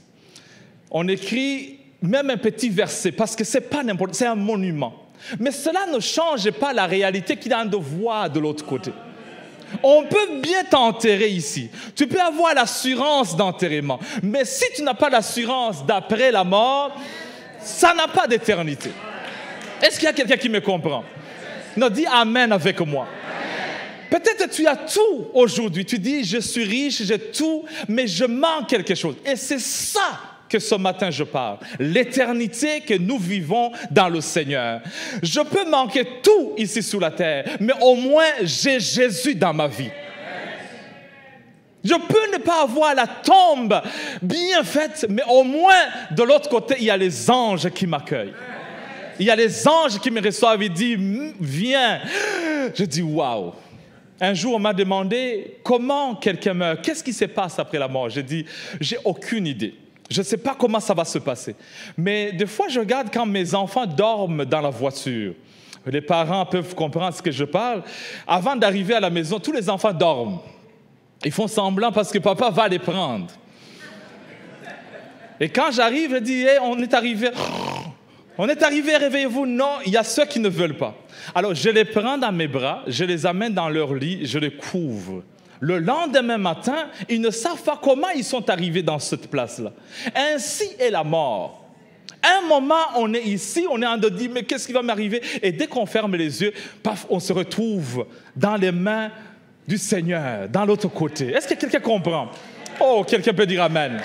On écrit même un petit verset parce que c'est pas n'importe, c'est un monument. Mais cela ne change pas la réalité qu'il a un devoir de l'autre côté. On peut bien t'enterrer ici. Tu peux avoir l'assurance d'enterrement. Mais si tu n'as pas l'assurance d'après la mort, ça n'a pas d'éternité. Est-ce qu'il y a quelqu'un qui me comprend? Non, dis Amen avec moi. Peut-être tu as tout aujourd'hui. Tu dis, je suis riche, j'ai tout, mais je manque quelque chose. Et c'est ça que ce matin je parle. L'éternité que nous vivons dans le Seigneur. Je peux manquer tout ici sous la terre, mais au moins j'ai Jésus dans ma vie. Je peux ne pas avoir la tombe bien faite, mais au moins de l'autre côté, il y a les anges qui m'accueillent. Il y a les anges qui me reçoivent et disent, viens. Je dis, waouh. Un jour, on m'a demandé comment quelqu'un meurt. Qu'est-ce qui se passe après la mort? J'ai dit, j'ai aucune idée. Je ne sais pas comment ça va se passer. Mais des fois, je regarde quand mes enfants dorment dans la voiture. Les parents peuvent comprendre ce que je parle. Avant d'arriver à la maison, tous les enfants dorment. Ils font semblant parce que papa va les prendre. Et quand j'arrive, je dis, hey, on est arrivé, réveillez-vous. Non, il y a ceux qui ne veulent pas. Alors, je les prends dans mes bras, je les amène dans leur lit, je les couvre. Le lendemain matin, ils ne savent pas comment ils sont arrivés dans cette place-là. Ainsi est la mort. Un moment, on est ici, on est en train de dire, mais qu'est-ce qui va m'arriver? Et dès qu'on ferme les yeux, paf, on se retrouve dans les mains du Seigneur, dans l'autre côté. Est-ce que quelqu'un comprend? Oh, quelqu'un peut dire Amen.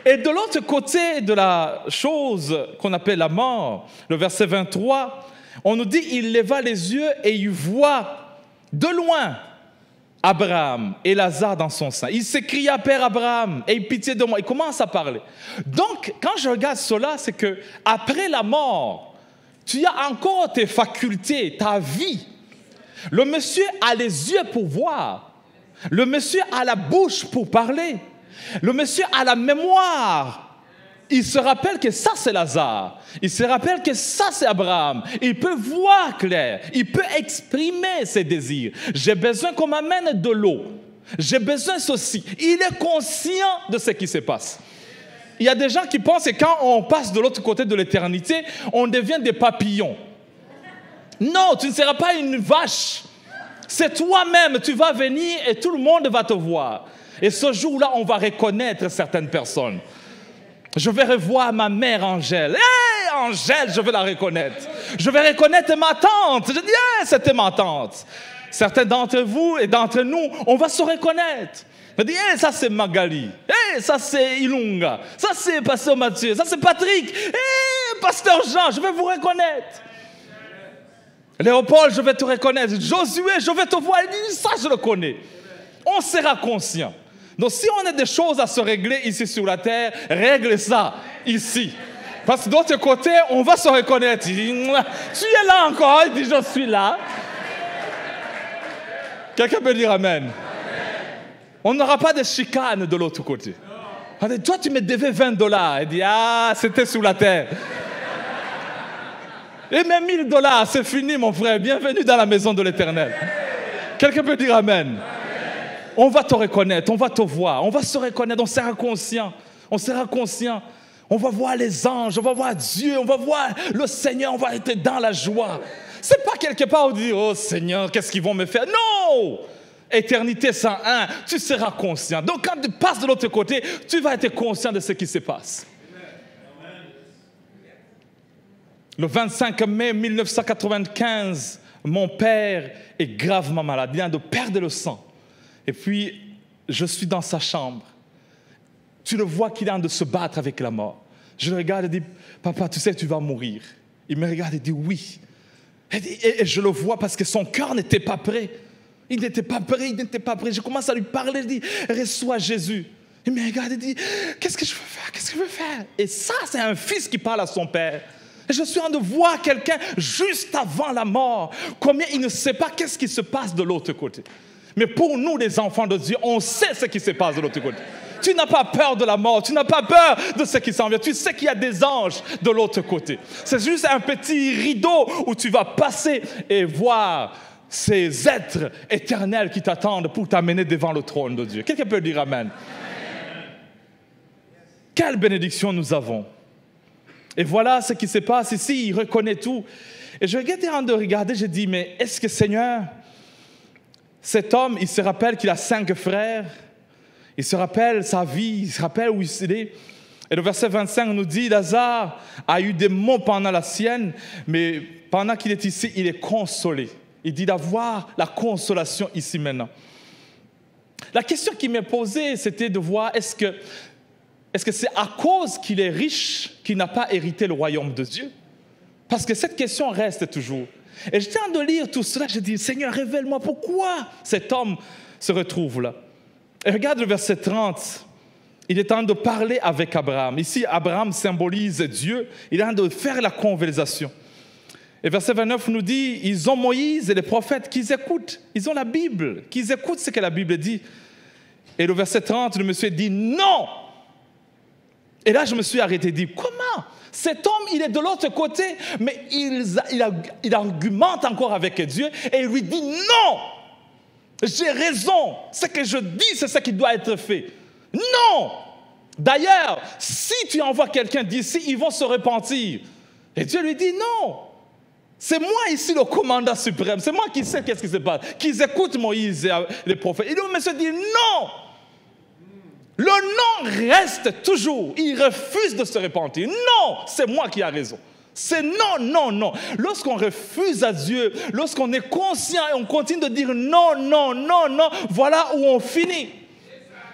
Et de l'autre côté de la chose qu'on appelle la mort, le verset 23, on nous dit, il leva les yeux et il voit de loin Abraham et Lazare dans son sein. Il s'écria, Père Abraham, aie pitié de moi. Il commence à parler. Donc, quand je regarde cela, c'est que après la mort, tu as encore tes facultés, ta vie. Le monsieur a les yeux pour voir. Le monsieur a la bouche pour parler. Le monsieur a la mémoire il se rappelle que ça, c'est Lazare. Il se rappelle que ça, c'est Abraham. Il peut voir clair. Il peut exprimer ses désirs. J'ai besoin qu'on m'amène de l'eau. J'ai besoin de ceci. Il est conscient de ce qui se passe. Il y a des gens qui pensent que quand on passe de l'autre côté de l'éternité, on devient des papillons. Non, tu ne seras pas une vache. C'est toi-même. Tu vas venir et tout le monde va te voir. Et ce jour-là, on va reconnaître certaines personnes. Je vais revoir ma mère Angèle. Hé, Angèle, je vais la reconnaître. Je vais reconnaître ma tante. Je dis, hé, c'était ma tante. Certains d'entre vous et d'entre nous, on va se reconnaître. Je dis, hé, ça c'est Magali. Hé, ça c'est Ilunga. Ça c'est Pasteur Mathieu. Ça c'est Patrick. Hé, Pasteur Jean, je vais vous reconnaître. Léopold, je vais te reconnaître. Josué, je vais te voir. Il dit, ça, je le connais. On sera conscient. Donc, si on a des choses à se régler ici sur la terre, règle ça ici. Parce que d'autre côté, on va se reconnaître. Il dit, tu es là encore. Il dit, je suis là. Quelqu'un peut dire Amen. On n'aura pas de chicane de l'autre côté. Toi, tu me devais $20. Il dit, ah, c'était sous la terre. Et même $1000, c'est fini, mon frère. Bienvenue dans la maison de l'Éternel. Quelqu'un peut dire Amen. On va te reconnaître, on va te voir, on va se reconnaître, on sera conscient. On sera conscient. On va voir les anges, on va voir Dieu, on va voir le Seigneur, on va être dans la joie. C'est pas quelque part où on dit, oh Seigneur, qu'est-ce qu'ils vont me faire? Non! Éternité 101, tu seras conscient. Donc quand tu passes de l'autre côté, tu vas être conscient de ce qui se passe. Le 25 mai 1995, mon père est gravement malade. Il vient de perdre le sang. Et puis, je suis dans sa chambre. Tu le vois qu'il est en train de se battre avec la mort. Je le regarde et dis, papa, tu sais, tu vas mourir. Il me regarde et dit, oui. Et je le vois parce que son cœur n'était pas prêt. Il n'était pas prêt. Je commence à lui parler, je dis, reçois Jésus. Il me regarde et dit, qu'est-ce que je veux faire? Et ça, c'est un fils qui parle à son père. Et je suis en train de voir quelqu'un juste avant la mort. Combien il ne sait pas qu'est-ce qui se passe de l'autre côté. Mais pour nous, les enfants de Dieu, on sait ce qui se passe de l'autre côté. Tu n'as pas peur de la mort, tu n'as pas peur de ce qui s'en vient. Tu sais qu'il y a des anges de l'autre côté. C'est juste un petit rideau où tu vas passer et voir ces êtres éternels qui t'attendent pour t'amener devant le trône de Dieu. Quelqu'un peut dire Amen. Quelle bénédiction nous avons. Et voilà ce qui se passe ici, il reconnaît tout. Et je regardais en train de regarder, je dis, mais est-ce que Seigneur, cet homme, il se rappelle qu'il a 5 frères, il se rappelle sa vie, il se rappelle où il est. Et le verset 25 nous dit, Lazare a eu des maux pendant la sienne, mais pendant qu'il est ici, il est consolé. Il dit d'avoir la consolation ici maintenant. La question qui m'est posée, c'était de voir, est-ce que c'est à cause qu'il est riche qu'il n'a pas hérité le royaume de Dieu? Parce que cette question reste toujours. Et j'étais en train de lire tout cela, je dis, Seigneur, révèle-moi pourquoi cet homme se retrouve là. Et regarde le verset 30. Il est en train de parler avec Abraham. Ici, Abraham symbolise Dieu. Il est en train de faire la conversation. Et verset 29 nous dit, ils ont Moïse et les prophètes qu'ils écoutent. Ils ont la Bible, qu'ils écoutent ce que la Bible dit. Et le verset 30, le monsieur dit, non! Et là, je me suis arrêté et dit, comment? Cet homme, il est de l'autre côté, mais il argumente encore avec Dieu et il lui dit, non! J'ai raison. Ce que je dis, c'est ce qui doit être fait. Non! D'ailleurs, si tu envoies quelqu'un d'ici, ils vont se repentir. Et Dieu lui dit, non! C'est moi ici le commandant suprême. C'est moi qui sais qu'est-ce qui se passe. Qu'ils écoutent Moïse et les prophètes. Et le monsieur dit, non! Le non reste toujours. Il refuse de se repentir. Non, c'est moi qui ai raison. C'est non, non, non. Lorsqu'on refuse à Dieu, lorsqu'on est conscient et on continue de dire non, non, non, non, voilà où on finit.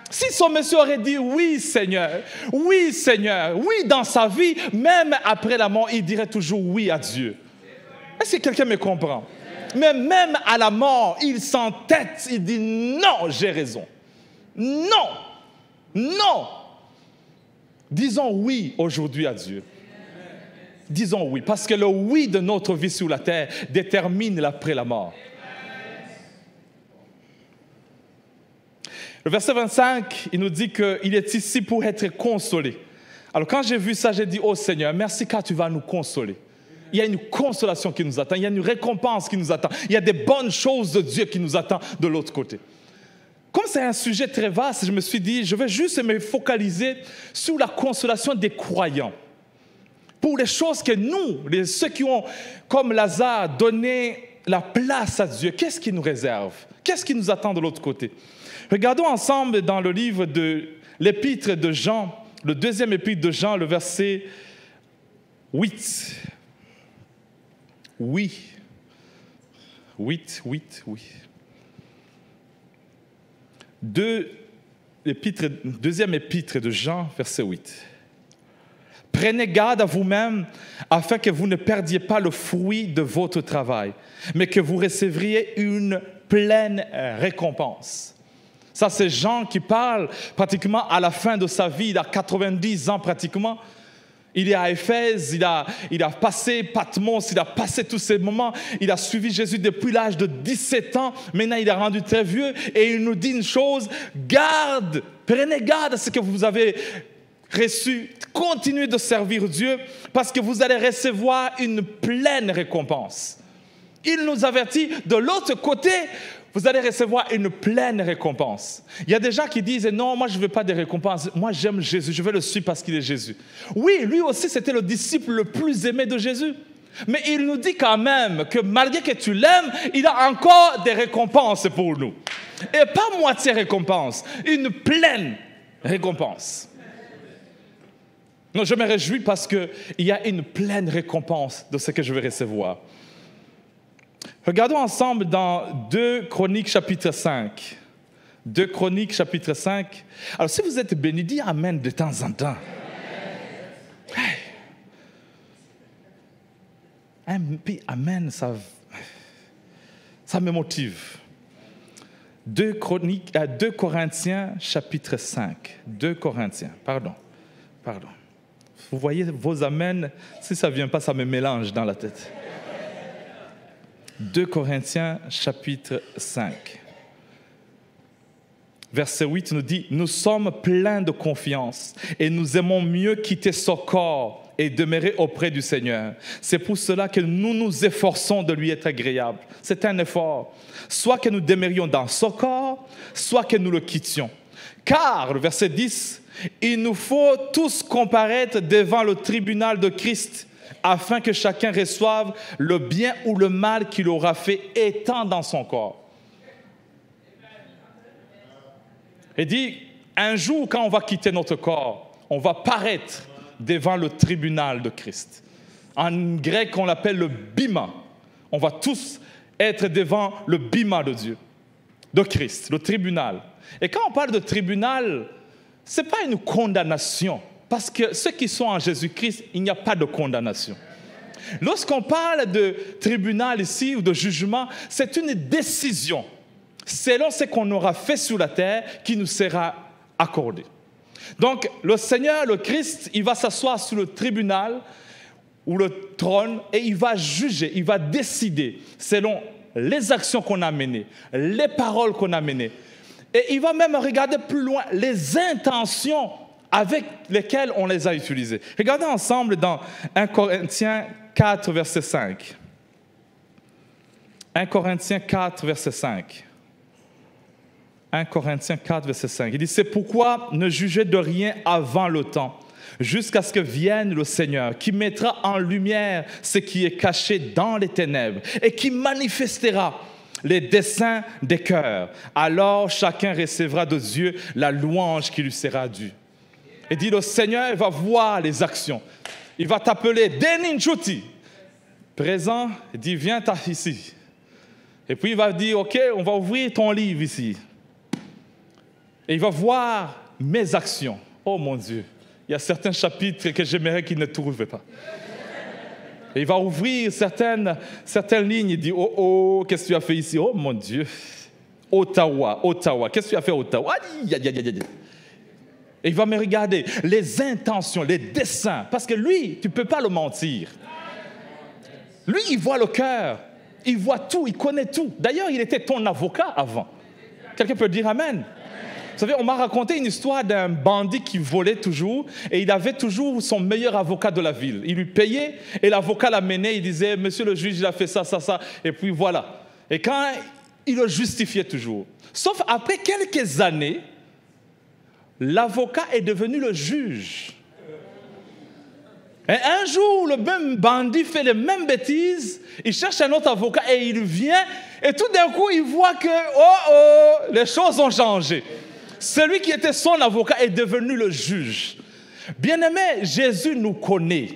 Si son monsieur aurait dit oui Seigneur, oui dans sa vie, même après la mort, il dirait toujours oui à Dieu. Est-ce que quelqu'un me comprend? Mais même à la mort, il s'entête, il dit non, j'ai raison. Non. Non! Disons oui aujourd'hui à Dieu. Disons oui, parce que le oui de notre vie sur la terre détermine l'après la mort. Le verset 25, il nous dit qu'il est ici pour être consolé. Alors quand j'ai vu ça, j'ai dit, oh Seigneur, merci car tu vas nous consoler. Il y a une consolation qui nous attend, il y a une récompense qui nous attend, il y a des bonnes choses de Dieu qui nous attendent de l'autre côté. Comme c'est un sujet très vaste, je me suis dit, je vais juste me focaliser sur la consolation des croyants. Pour les choses que nous, ceux qui ont, comme Lazare, donné la place à Dieu, qu'est-ce qu'il nous réserve? Qu'est-ce qui nous attend de l'autre côté? Regardons ensemble dans le livre de l'épître de Jean, le deuxième épître de Jean, le verset 8. Oui. 8. Deuxième épître de Jean, verset 8. Prenez garde à vous-même afin que vous ne perdiez pas le fruit de votre travail, mais que vous recevriez une pleine récompense. Ça, c'est Jean qui parle pratiquement à la fin de sa vie. Il a 90 ans pratiquement. Il est à Éphèse, il a passé Patmos, il a passé tous ces moments. Il a suivi Jésus depuis l'âge de 17 ans. Maintenant, il est rendu très vieux et il nous dit une chose, prenez garde à ce que vous avez reçu. Continuez de servir Dieu parce que vous allez recevoir une pleine récompense. Il nous avertit, de l'autre côté, vous allez recevoir une pleine récompense. Il y a des gens qui disent, non, moi je ne veux pas de récompense, moi j'aime Jésus, je veux le suivre parce qu'il est Jésus. Oui, lui aussi c'était le disciple le plus aimé de Jésus. Mais il nous dit quand même que malgré que tu l'aimes, il a encore des récompenses pour nous. Et pas moitié récompense, une pleine récompense. Non, je me réjouis parce qu'il y a une pleine récompense de ce que je vais recevoir. Regardons ensemble dans 2 Chroniques chapitre 5. 2 Chroniques chapitre 5. Alors si vous êtes bénis, dis Amen de temps en temps. Puis Amen, ça me motive. 2 Corinthiens chapitre 5. 2 Corinthiens, pardon. Vous voyez vos Amen, si ça ne vient pas, ça me mélange dans la tête. 2 Corinthiens chapitre 5. Verset 8 nous dit, « Nous sommes pleins de confiance et nous aimons mieux quitter ce corps et demeurer auprès du Seigneur. C'est pour cela que nous nous efforçons de lui être agréable. » C'est un effort. Soit que nous demeurions dans ce corps, soit que nous le quittions. Car, le verset 10, « Il nous faut tous comparaître devant le tribunal de Christ, afin que chacun reçoive le bien ou le mal qu'il aura fait étant dans son corps. » Il dit, un jour, quand on va quitter notre corps, on va paraître devant le tribunal de Christ. En grec, on l'appelle le bima. On va tous être devant le bima de Dieu, de Christ, le tribunal. Et quand on parle de tribunal, ce n'est pas une condamnation. Parce que ceux qui sont en Jésus-Christ, il n'y a pas de condamnation. Lorsqu'on parle de tribunal ici ou de jugement, c'est une décision selon ce qu'on aura fait sur la terre qui nous sera accordée. Donc, le Seigneur, le Christ, il va s'asseoir sur le tribunal ou le trône et il va juger, il va décider selon les actions qu'on a menées, les paroles qu'on a menées. Et il va même regarder plus loin les intentions avec lesquels on les a utilisés. Regardez ensemble dans 1 Corinthiens 4, verset 5. 1 Corinthiens 4, verset 5. 1 Corinthiens 4, verset 5. Il dit, « C'est pourquoi ne jugez de rien avant le temps, jusqu'à ce que vienne le Seigneur, qui mettra en lumière ce qui est caché dans les ténèbres, et qui manifestera les desseins des cœurs. Alors chacun recevra de Dieu la louange qui lui sera due. » Et dit, le Seigneur va voir les actions. Il va t'appeler Deninchuti. Présent, il dit, viens ici. Et puis il va dire, ok, on va ouvrir ton livre ici. Et il va voir mes actions. Oh mon Dieu, il y a certains chapitres que j'aimerais qu'il ne trouve pas. Et il va ouvrir certaines lignes. Il dit, oh, qu'est-ce que tu as fait ici? Oh mon Dieu. Ottawa, qu'est-ce que tu as fait à Ottawa? Et il va me regarder, les intentions, les desseins, parce que lui, tu ne peux pas le mentir. Lui, il voit le cœur, il voit tout, il connaît tout. D'ailleurs, il était ton avocat avant. Quelqu'un peut dire Amen. Vous savez, on m'a raconté une histoire d'un bandit qui volait toujours et il avait toujours son meilleur avocat de la ville. Il lui payait et l'avocat l'amenait, il disait « Monsieur le juge, il a fait ça, ça, ça. » Et puis voilà. Et quand il le justifiait toujours. Sauf après quelques années, l'avocat est devenu le juge. Et un jour, le même bandit fait les mêmes bêtises, il cherche un autre avocat et il vient, et tout d'un coup, il voit que, les choses ont changé. Celui qui était son avocat est devenu le juge. Bien-aimé, Jésus nous connaît.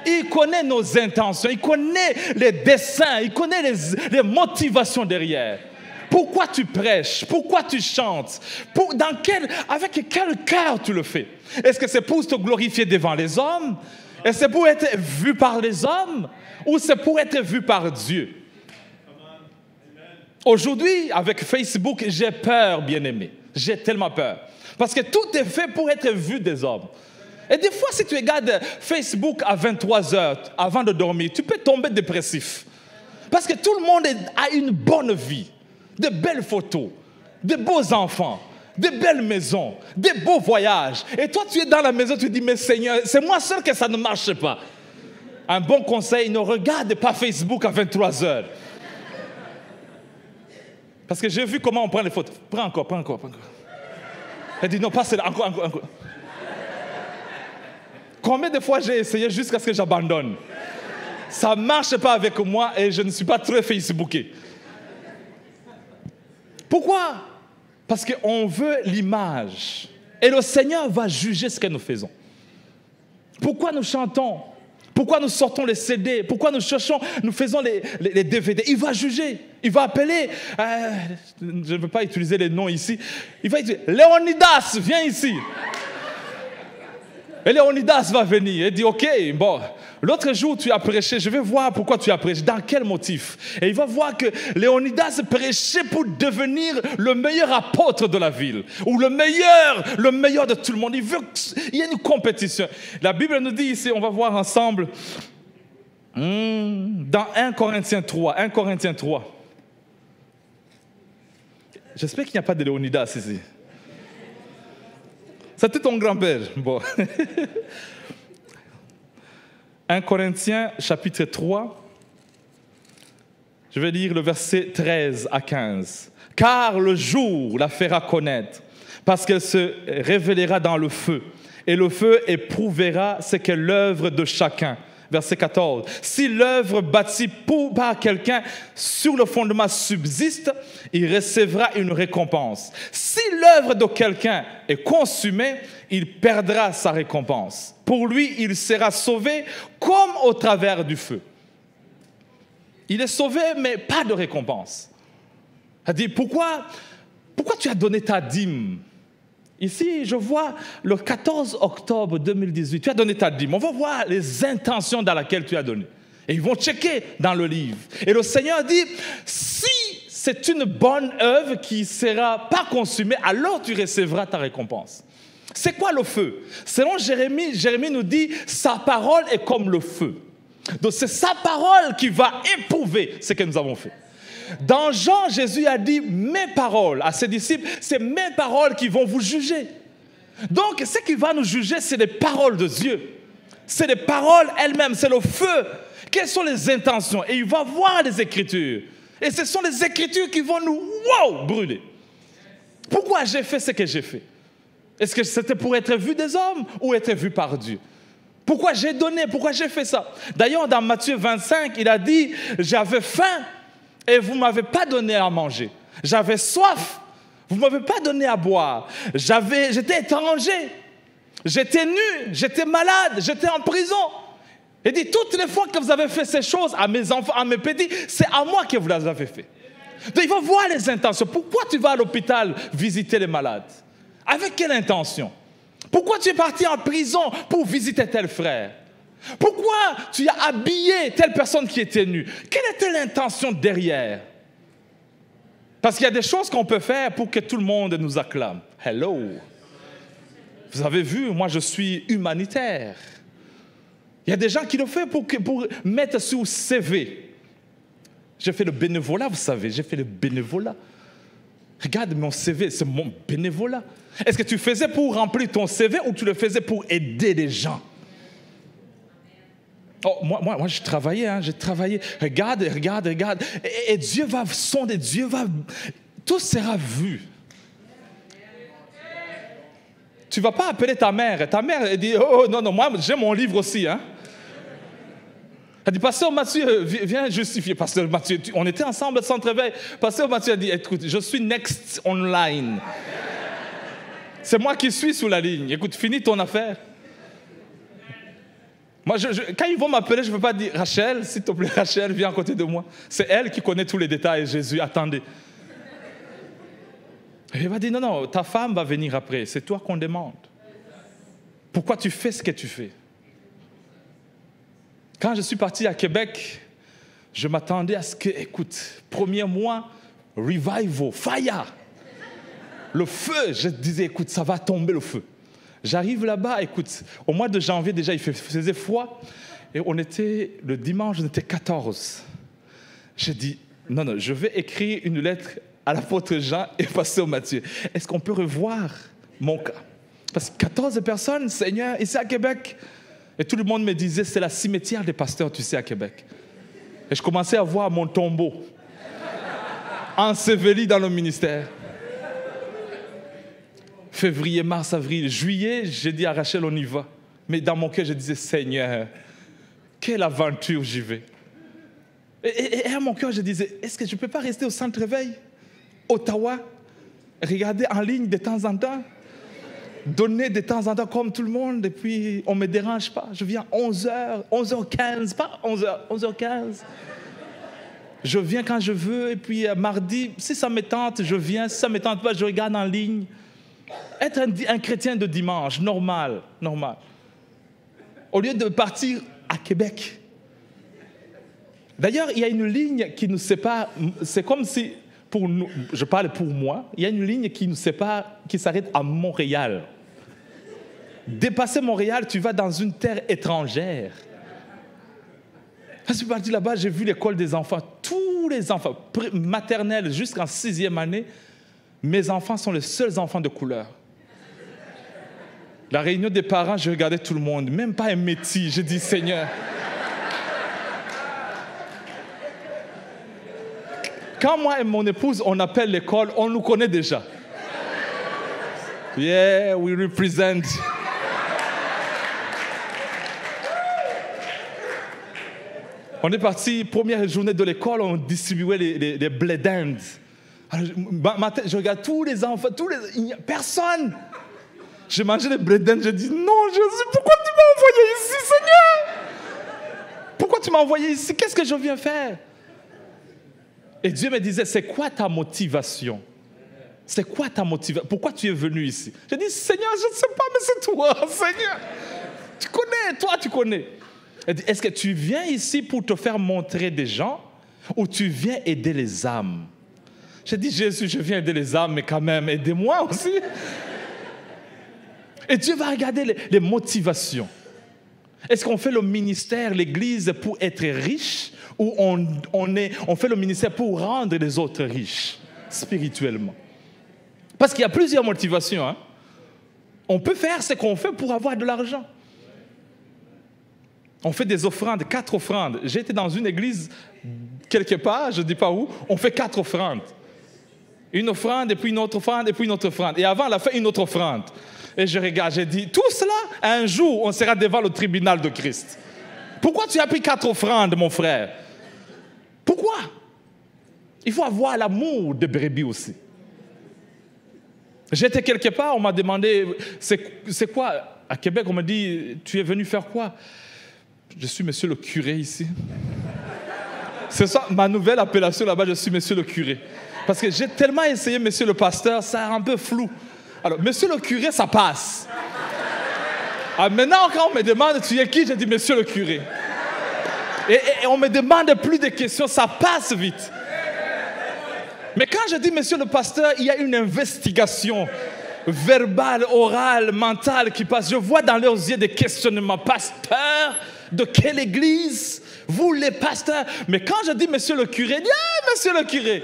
Il connaît nos intentions, il connaît les desseins, il connaît les motivations derrière. Pourquoi tu prêches? Pourquoi tu chantes? Avec quel cœur tu le fais? Est-ce que c'est pour te glorifier devant les hommes? Est-ce que c'est pour être vu par les hommes? Ou c'est pour être vu par Dieu? Aujourd'hui, avec Facebook, j'ai peur, bien-aimé. J'ai tellement peur. Parce que tout est fait pour être vu des hommes. Et des fois, si tu regardes Facebook à 23 heures avant de dormir, tu peux tomber dépressif. Parce que tout le monde a une bonne vie, de belles photos, de beaux enfants, de belles maisons, de beaux voyages. Et toi, tu es dans la maison, tu dis, mais Seigneur, c'est moi seul que ça ne marche pas. Un bon conseil, ne regarde pas Facebook à 23 heures. Parce que j'ai vu comment on prend les photos. Prends encore. Elle dit, non, pas celle-là, encore. Combien de fois j'ai essayé jusqu'à ce que j'abandonne? Ça ne marche pas avec moi et je ne suis pas très Facebooké. Pourquoi? Parce qu'on veut l'image. Et le Seigneur va juger ce que nous faisons. Pourquoi nous chantons? Pourquoi nous sortons les CD? Pourquoi nous faisons les DVD? Il va juger. Il va appeler, je ne veux pas utiliser les noms ici, il va dire, Léonidas, viens ici. Et Léonidas va venir et dit, ok, bon, l'autre jour tu as prêché, je vais voir pourquoi tu as prêché, dans quel motif. Et il va voir que Léonidas prêchait pour devenir le meilleur apôtre de la ville, ou le meilleur de tout le monde. Il y a une compétition. La Bible nous dit ici, on va voir ensemble, dans 1 Corinthiens 3. J'espère qu'il n'y a pas de Léonidas ici. C'était ton grand-père. Bon. 1 Corinthiens, chapitre 3. Je vais lire le verset 13 à 15. « Car le jour la fera connaître, parce qu'elle se révélera dans le feu, et le feu éprouvera ce qu'est l'œuvre de chacun. » Verset 14. « Si l'œuvre bâtie par quelqu'un sur le fondement subsiste, il recevra une récompense. Si l'œuvre de quelqu'un est consumée, il perdra sa récompense. Pour lui, il sera sauvé comme au travers du feu. » Il est sauvé, mais pas de récompense. Elle dit, pourquoi tu as donné ta dîme? Ici, je vois le 14 octobre 2018, tu as donné ta dîme. On va voir les intentions dans lesquelles tu as donné. Et ils vont checker dans le livre. Et le Seigneur dit, si c'est une bonne œuvre qui ne sera pas consumée, alors tu recevras ta récompense. C'est quoi le feu? Selon Jérémie nous dit, sa parole est comme le feu. Donc c'est sa parole qui va éprouver ce que nous avons fait. Dans Jean, Jésus a dit, mes paroles à ses disciples, c'est mes paroles qui vont vous juger. Donc, ce qui va nous juger, c'est les paroles de Dieu. C'est les paroles elles-mêmes, c'est le feu. Quelles sont les intentions? Et il va voir les Écritures. Et ce sont les Écritures qui vont nous brûler. Pourquoi j'ai fait ce que j'ai fait? Est-ce que c'était pour être vu des hommes ou être vu par Dieu? Pourquoi j'ai donné? Pourquoi j'ai fait ça? D'ailleurs, dans Matthieu 25, il a dit, j'avais faim. Et vous ne m'avez pas donné à manger. J'avais soif. Vous ne m'avez pas donné à boire. J'étais étranger. J'étais nu. J'étais malade. J'étais en prison. Il dit, toutes les fois que vous avez fait ces choses à mes enfants, à mes petits, c'est à moi que vous les avez fait. Donc il va voir les intentions. Pourquoi tu vas à l'hôpital visiter les malades? Avec quelle intention? Pourquoi tu es parti en prison pour visiter tel frère? Pourquoi tu as habillé telle personne qui était nue? Quelle était l'intention derrière? Parce qu'il y a des choses qu'on peut faire pour que tout le monde nous acclame. Hello! Vous avez vu, moi je suis humanitaire. Il y a des gens qui le font pour mettre sur CV. J'ai fait le bénévolat, vous savez, j'ai fait le bénévolat. Regarde mon CV, c'est mon bénévolat. Est-ce que tu faisais pour remplir ton CV ou tu le faisais pour aider les gens? Oh, moi, je travaillais, j'ai travaillé. Regarde. Et Dieu va sonder, tout sera vu. Tu ne vas pas appeler ta mère. Ta mère, elle dit, oh non, moi, j'ai mon livre aussi. Elle dit, Pasteur Mathieu, viens justifier. Pasteur Mathieu, on était ensemble au centre-éveil. Pasteur Mathieu a dit, écoute, je suis next online. C'est moi qui suis sous la ligne. Écoute, finis ton affaire. Moi, quand ils vont m'appeler, je ne veux pas dire, Rachel, s'il te plaît, Rachel, viens à côté de moi. C'est elle qui connaît tous les détails. Jésus, attendez. Et il va dire, non, ta femme va venir après. C'est toi qu'on demande. Pourquoi tu fais ce que tu fais? Quand je suis parti à Québec, je m'attendais à ce que, écoute, premier mois, revival, fire. Le feu, je disais, écoute, ça va tomber le feu. J'arrive là-bas, écoute, au mois de janvier déjà, il faisait froid. Et le dimanche, on était 14. J'ai dit, non, je vais écrire une lettre à l'apôtre Jean et pasteur Mathieu. Est-ce qu'on peut revoir mon cas? Parce que 14 personnes, Seigneur, ici à Québec. Et tout le monde me disait, c'est la cimetière des pasteurs, tu sais, à Québec. Et je commençais à voir mon tombeau enseveli dans le ministère. Février, mars, avril, juillet, j'ai dit à Rachel, on y va. Mais dans mon cœur, je disais, Seigneur, quelle aventure j'y vais. Et à mon cœur, je disais, est-ce que je ne peux pas rester au centre-éveil, Ottawa, regarder en ligne de temps en temps, donner de temps en temps comme tout le monde, et puis on ne me dérange pas. Je viens 11h, 11h15, pas 11h, 11h15. Je viens quand je veux, et puis mardi, si ça me tente, je viens. Si ça ne me tente pas, je regarde en ligne. Être un chrétien de dimanche, normal. Au lieu de partir à Québec. D'ailleurs, il y a une ligne qui nous sépare. C'est comme si, pour nous, je parle pour moi, il y a une ligne qui nous sépare, qui s'arrête à Montréal. Dépasser Montréal, tu vas dans une terre étrangère. Quand je suis parti là-bas, j'ai vu l'école des enfants. Tous les enfants, maternelle jusqu'en 6e année, mes enfants sont les seuls enfants de couleur. La réunion des parents, je regardais tout le monde, même pas un métis. Je dis, Seigneur. Quand moi et mon épouse, on appelle l'école, on nous connaît déjà. Yeah, we represent. On est parti, première journée de l'école, on distribuait les blé d'Inde. Je regarde tous les enfants, personne. Je mangeais les blé d'Inde, je dis, non Jésus, pourquoi tu m'as envoyé ici, Seigneur? Pourquoi tu m'as envoyé ici? Qu'est-ce que je viens faire? Et Dieu me disait, c'est quoi ta motivation? C'est quoi ta motivation? Pourquoi tu es venu ici? Je dis, Seigneur, je ne sais pas, mais c'est toi, Seigneur. Tu connais, toi tu connais. Il dit, est-ce que tu viens ici pour te faire montrer des gens ou tu viens aider les âmes? J'ai dit, Jésus, je viens aider les âmes, mais quand même, aidez-moi aussi. Et Dieu va regarder les motivations. Est-ce qu'on fait le ministère, l'Église, pour être riche ou on fait le ministère pour rendre les autres riches, spirituellement? Parce qu'il y a plusieurs motivations. On peut faire ce qu'on fait pour avoir de l'argent. On fait des offrandes, 4 offrandes. J'ai été dans une église, quelque part, je ne dis pas où, on fait 4 offrandes. Une offrande, et puis une autre offrande, et puis une autre offrande. Et avant, on a fait une autre offrande. Et je regarde, j'ai dit, tout cela, un jour, on sera devant le tribunal de Christ. Pourquoi tu as pris 4 offrandes, mon frère? Pourquoi? Il faut avoir l'amour de brebis aussi. J'étais quelque part, on m'a demandé, c'est quoi? À Québec, on m'a dit, tu es venu faire quoi? Je suis monsieur le curé ici. C'est ça, ma nouvelle appellation là-bas, je suis monsieur le curé. Parce que j'ai tellement essayé monsieur le pasteur, ça est un peu flou. Alors, monsieur le curé, ça passe. Alors, maintenant, quand on me demande, tu es qui? Je dis monsieur le curé. Et on me demande plus de questions, ça passe vite. Mais quand je dis monsieur le pasteur, il y a une investigation verbale, orale, mentale qui passe. Je vois dans leurs yeux des questionnements. Pasteur, de quelle église? Vous les pasteurs? Mais quand je dis monsieur le curé, il dit, ah, monsieur le curé.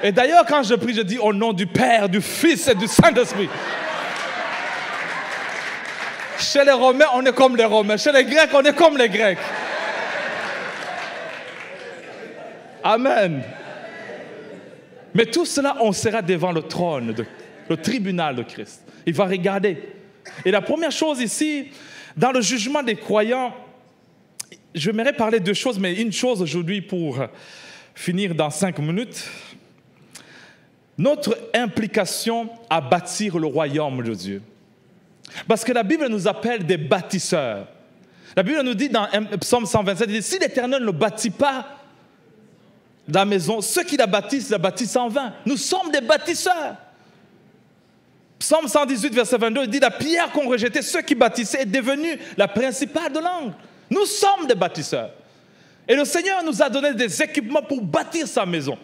Et d'ailleurs, quand je prie, je dis au nom du Père, du Fils et du Saint-Esprit. Chez les Romains, on est comme les Romains. Chez les Grecs, on est comme les Grecs. Amen. Mais tout cela, on sera devant le trône, le tribunal de Christ. Il va regarder. Et la première chose ici, dans le jugement des croyants, je m'aimerais parler de deux choses, mais une chose aujourd'hui pour finir dans 5 minutes. Notre implication à bâtir le royaume de Dieu. Parce que la Bible nous appelle des bâtisseurs. La Bible nous dit dans Psaume 127, il dit, si l'Éternel ne bâtit pas la maison, ceux qui la bâtissent en vain. Nous sommes des bâtisseurs. Psaume 118, verset 22, il dit, la pierre qu'ont rejetée ceux qui bâtissaient est devenue la principale de l'angle. Nous sommes des bâtisseurs. Et le Seigneur nous a donné des équipements pour bâtir sa maison.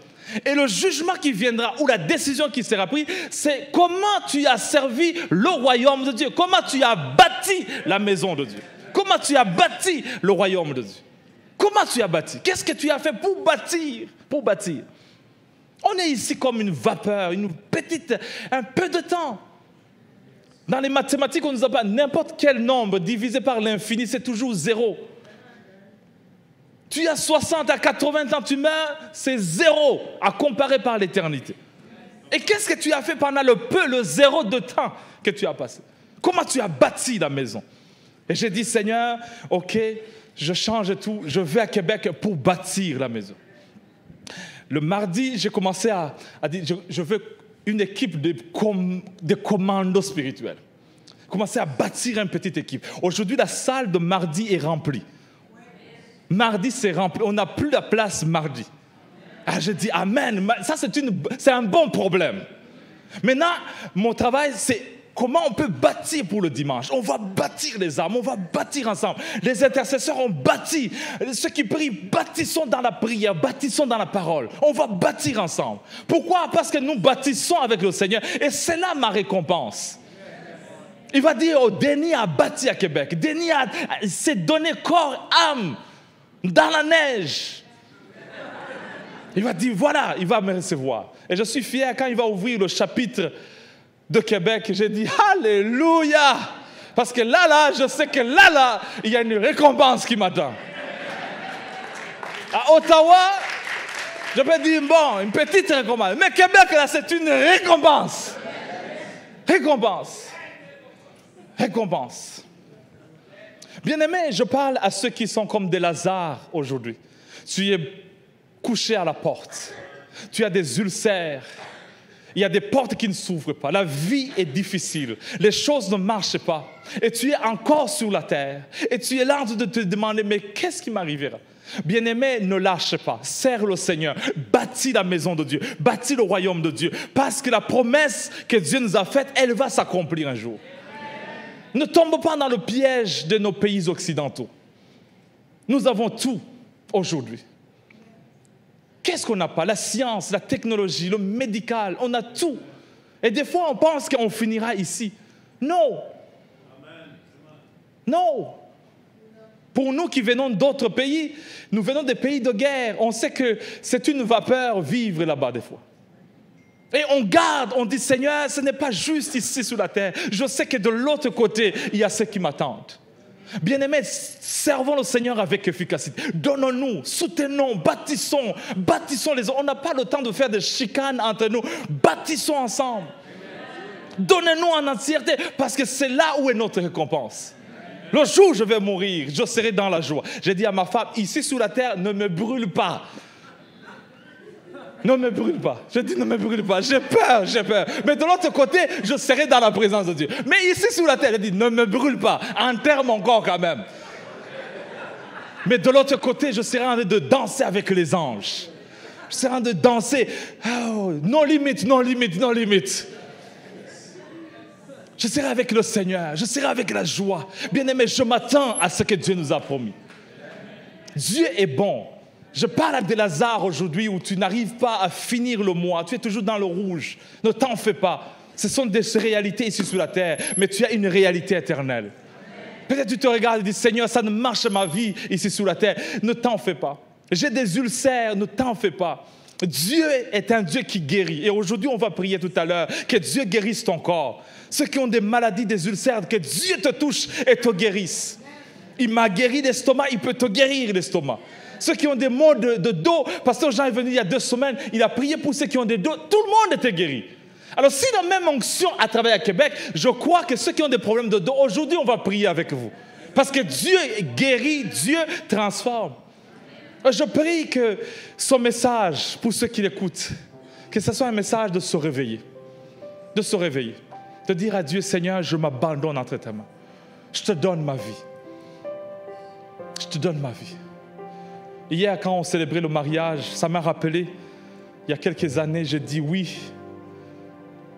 Et le jugement qui viendra, ou la décision qui sera prise, c'est comment tu as servi le royaume de Dieu. Comment tu as bâti la maison de Dieu. Comment tu as bâti le royaume de Dieu. Comment tu as bâti. Qu'est-ce que tu as fait pour bâtir. Pour bâtir. On est ici comme une vapeur, un peu de temps. Dans les mathématiques, on nous appelle n'importe quel nombre divisé par l'infini, c'est toujours 0. Tu as 60 à 80 ans, tu meurs, c'est 0 à comparer par l'éternité. Et qu'est-ce que tu as fait pendant le 0 de temps que tu as passé? Comment tu as bâti la maison? Et j'ai dit, Seigneur, ok, je change tout, je vais à Québec pour bâtir la maison. Le mardi, j'ai commencé à dire, je veux une équipe de commandos spirituels. Commencer à bâtir une petite équipe. Aujourd'hui, la salle de mardi est remplie. Mardi, c'est rempli. On n'a plus la place mardi. Ah, je dis amen. Ça, c'est un bon problème. Maintenant, mon travail, c'est comment on peut bâtir pour le dimanche. On va bâtir les âmes, on va bâtir ensemble. Les intercesseurs ont bâti. Ceux qui prient, bâtissons dans la prière, bâtissons dans la parole. On va bâtir ensemble. Pourquoi? Parce que nous bâtissons avec le Seigneur. Et c'est là ma récompense. Il va dire, oh, Denis a bâti à Québec. Denis s'est donné corps, âme, dans la neige. Il va dire, voilà, il va me recevoir. Et je suis fier quand il va ouvrir le chapitre de Québec. J'ai dit, alléluia. Parce que là, je sais que là, il y a une récompense qui m'attend. À Ottawa, je peux dire, bon, une petite récompense. Mais Québec, là, c'est une récompense. Récompense. Récompense. Bien-aimé, je parle à ceux qui sont comme des Lazare aujourd'hui. Tu es couché à la porte. Tu as des ulcères. Il y a des portes qui ne s'ouvrent pas. La vie est difficile. Les choses ne marchent pas. Et tu es encore sur la terre. Et tu es là en train de te demander, mais qu'est-ce qui m'arrivera? Bien-aimé, ne lâche pas. Sers le Seigneur. Bâtis la maison de Dieu. Bâtis le royaume de Dieu. Parce que la promesse que Dieu nous a faite, elle va s'accomplir un jour. Ne tombe pas dans le piège de nos pays occidentaux. Nous avons tout aujourd'hui. Qu'est-ce qu'on n'a pas? La science, la technologie, le médical, on a tout. Et des fois, on pense qu'on finira ici. Non. Non. Pour nous qui venons d'autres pays, nous venons des pays de guerre. On sait que c'est une vapeur vivre là-bas des fois. Et on garde, on dit, Seigneur, ce n'est pas juste ici sur la terre. Je sais que de l'autre côté, il y a ceux qui m'attendent. Bien-aimés, servons le Seigneur avec efficacité. Donnons-nous, soutenons, bâtissons les autres. On n'a pas le temps de faire des chicanes entre nous. Bâtissons ensemble. Donnez-nous en entièreté, parce que c'est là où est notre récompense. Le jour où je vais mourir, je serai dans la joie. J'ai dit à ma femme, ici sur la terre, ne me brûle pas. Ne me brûle pas. Je dis ne me brûle pas. J'ai peur. Mais de l'autre côté, je serai dans la présence de Dieu. Mais ici sur la terre, je dis ne me brûle pas. Enterre mon corps quand même. Mais de l'autre côté, je serai en train de danser avec les anges. Je serai en train de danser. Oh, non limite, non limite, non limite. Je serai avec le Seigneur. Je serai avec la joie. Bien-aimé, je m'attends à ce que Dieu nous a promis. Dieu est bon. Je parle à des Lazare aujourd'hui où tu n'arrives pas à finir le mois. Tu es toujours dans le rouge. Ne t'en fais pas. Ce sont des réalités ici sur la terre. Mais tu as une réalité éternelle. Peut-être tu te regardes et dis, Seigneur, ça ne marche ma vie ici sur la terre. Ne t'en fais pas. J'ai des ulcères. Ne t'en fais pas. Dieu est un Dieu qui guérit. Et aujourd'hui, on va prier tout à l'heure que Dieu guérisse ton corps. Ceux qui ont des maladies, des ulcères, que Dieu te touche et te guérisse. Il m'a guéri l'estomac, il peut te guérir l'estomac. Ceux qui ont des maux de dos, Pasteur Jean est venu il y a 2 semaines, il a prié pour ceux qui ont des dos, tout le monde était guéri. Alors si la même onction a travaillé à Québec, je crois que ceux qui ont des problèmes de dos, aujourd'hui on va prier avec vous. Parce que Dieu guérit, Dieu transforme. Je prie que ce message, pour ceux qui l'écoutent, que ce soit un message de se réveiller. De se réveiller. De dire à Dieu, Seigneur, je m'abandonne entre tes mains. Je te donne ma vie. Je te donne ma vie. Hier, quand on célébrait le mariage, ça m'a rappelé, il y a quelques années, j'ai dit oui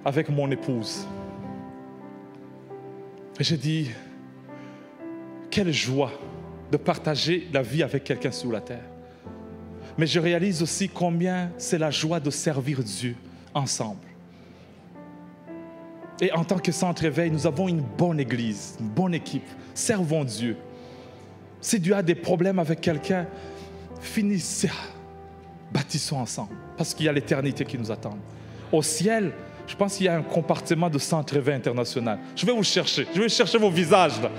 avec mon épouse. Et j'ai dit, quelle joie de partager la vie avec quelqu'un sur la terre. Mais je réalise aussi combien c'est la joie de servir Dieu ensemble. Et en tant que Centre Éveil, nous avons une bonne église, une bonne équipe. Servons Dieu. Si Dieu a des problèmes avec quelqu'un, finissez, bâtissons ensemble. Parce qu'il y a l'éternité qui nous attend. Au ciel, je pense qu'il y a un compartiment de Centre Éveil international. Je vais vous chercher. Je vais chercher vos visages là.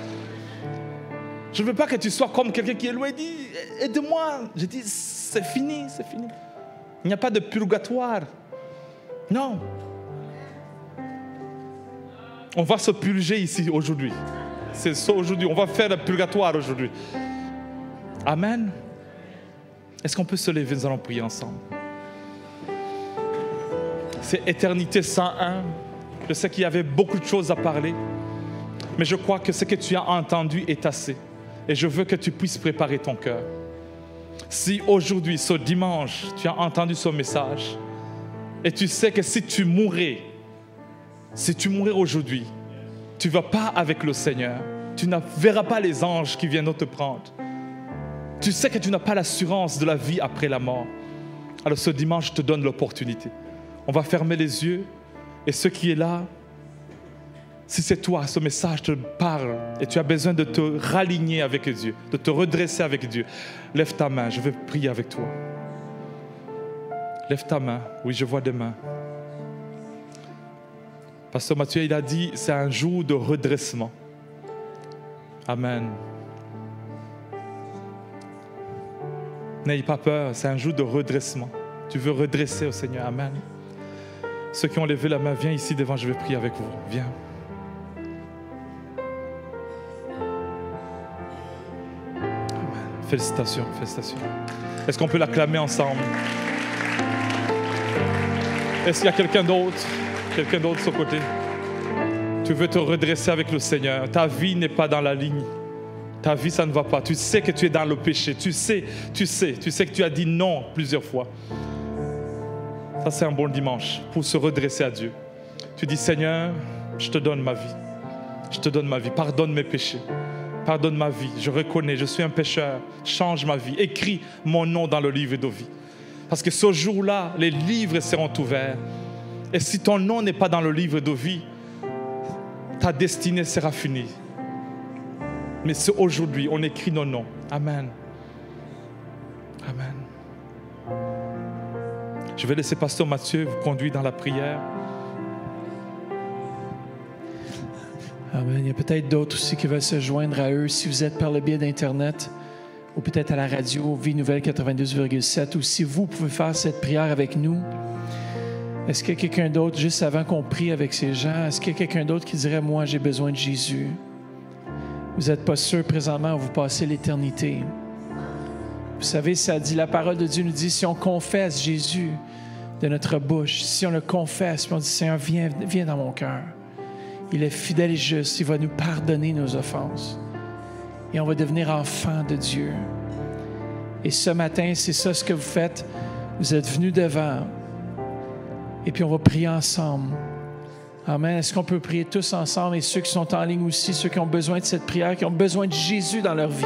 Je ne veux pas que tu sois comme quelqu'un qui est loin et dit « Aide-moi ». Je dis « C'est fini, c'est fini ». Il n'y a pas de purgatoire. Non. On va se purger ici aujourd'hui. C'est ça aujourd'hui. On va faire le purgatoire aujourd'hui. Amen. Est-ce qu'on peut se lever? Nous allons prier ensemble. C'est Éternité 101. Je sais qu'il y avait beaucoup de choses à parler. Mais je crois que ce que tu as entendu est assez. Et je veux que tu puisses préparer ton cœur. Si aujourd'hui, ce dimanche, tu as entendu ce message et tu sais que si tu mourais aujourd'hui, tu ne vas pas avec le Seigneur. Tu ne verras pas les anges qui viennent te prendre. Tu sais que tu n'as pas l'assurance de la vie après la mort. Alors ce dimanche, je te donne l'opportunité. On va fermer les yeux et ce qui est là, si c'est toi, ce message te parle et tu as besoin de te raligner avec Dieu, de te redresser avec Dieu, lève ta main, je vais prier avec toi. Lève ta main, oui, je vois des mains. Pasteur Mathieu, il a dit, c'est un jour de redressement. Amen. N'ayez pas peur, c'est un jour de redressement. Tu veux redresser au Seigneur, amen. Ceux qui ont levé la main, viens ici devant, je vais prier avec vous, viens. Félicitations, félicitations. Est-ce qu'on peut l'acclamer ensemble? Est-ce qu'il y a quelqu'un d'autre de ce côté? Tu veux te redresser avec le Seigneur. Ta vie n'est pas dans la ligne. Ta vie, ça ne va pas. Tu sais que tu es dans le péché. Tu sais que tu as dit non plusieurs fois. Ça, c'est un bon dimanche pour se redresser à Dieu. Tu dis, Seigneur, je te donne ma vie. Je te donne ma vie. Pardonne mes péchés. Pardonne ma vie, je reconnais, je suis un pécheur, change ma vie, écris mon nom dans le livre de vie. Parce que ce jour-là, les livres seront ouverts. Et si ton nom n'est pas dans le livre de vie, ta destinée sera finie. Mais c'est aujourd'hui, on écrit nos noms. Amen. Amen. Je vais laisser Pasteur Mathieu vous conduire dans la prière. Amen. Il y a peut-être d'autres aussi qui veulent se joindre à eux. Si vous êtes par le biais d'Internet ou peut-être à la radio, Vie Nouvelle 92,7, ou si vous pouvez faire cette prière avec nous. Est-ce qu'il y a quelqu'un d'autre, juste avant qu'on prie avec ces gens, est-ce qu'il y a quelqu'un d'autre qui dirait, moi, j'ai besoin de Jésus? Vous n'êtes pas sûr présentement où vous passez l'éternité. Vous savez, ça dit, la parole de Dieu nous dit, si on confesse Jésus de notre bouche, si on le confesse, puis on dit, Seigneur, viens dans mon cœur. Il est fidèle et juste. Il va nous pardonner nos offenses. Et on va devenir enfants de Dieu. Et ce matin, c'est ça ce que vous faites. Vous êtes venus devant. Et puis on va prier ensemble. Amen. Est-ce qu'on peut prier tous ensemble? Et ceux qui sont en ligne aussi, ceux qui ont besoin de cette prière, qui ont besoin de Jésus dans leur vie.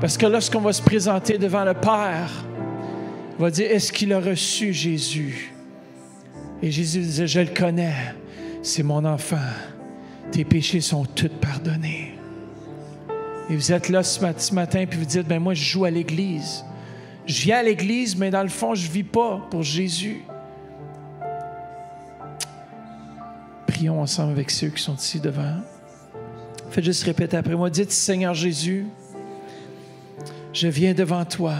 Parce que lorsqu'on va se présenter devant le Père, on va dire, est-ce qu'il a reçu Jésus? Et Jésus disait, je le connais. C'est mon enfant. Tes péchés sont tous pardonnés. Et vous êtes là ce matin, puis vous dites, moi, je joue à l'église. Je viens à l'Église, mais dans le fond, je ne vis pas pour Jésus. Prions ensemble avec ceux qui sont ici devant. Faites juste répéter après moi. Dites, Seigneur Jésus, je viens devant toi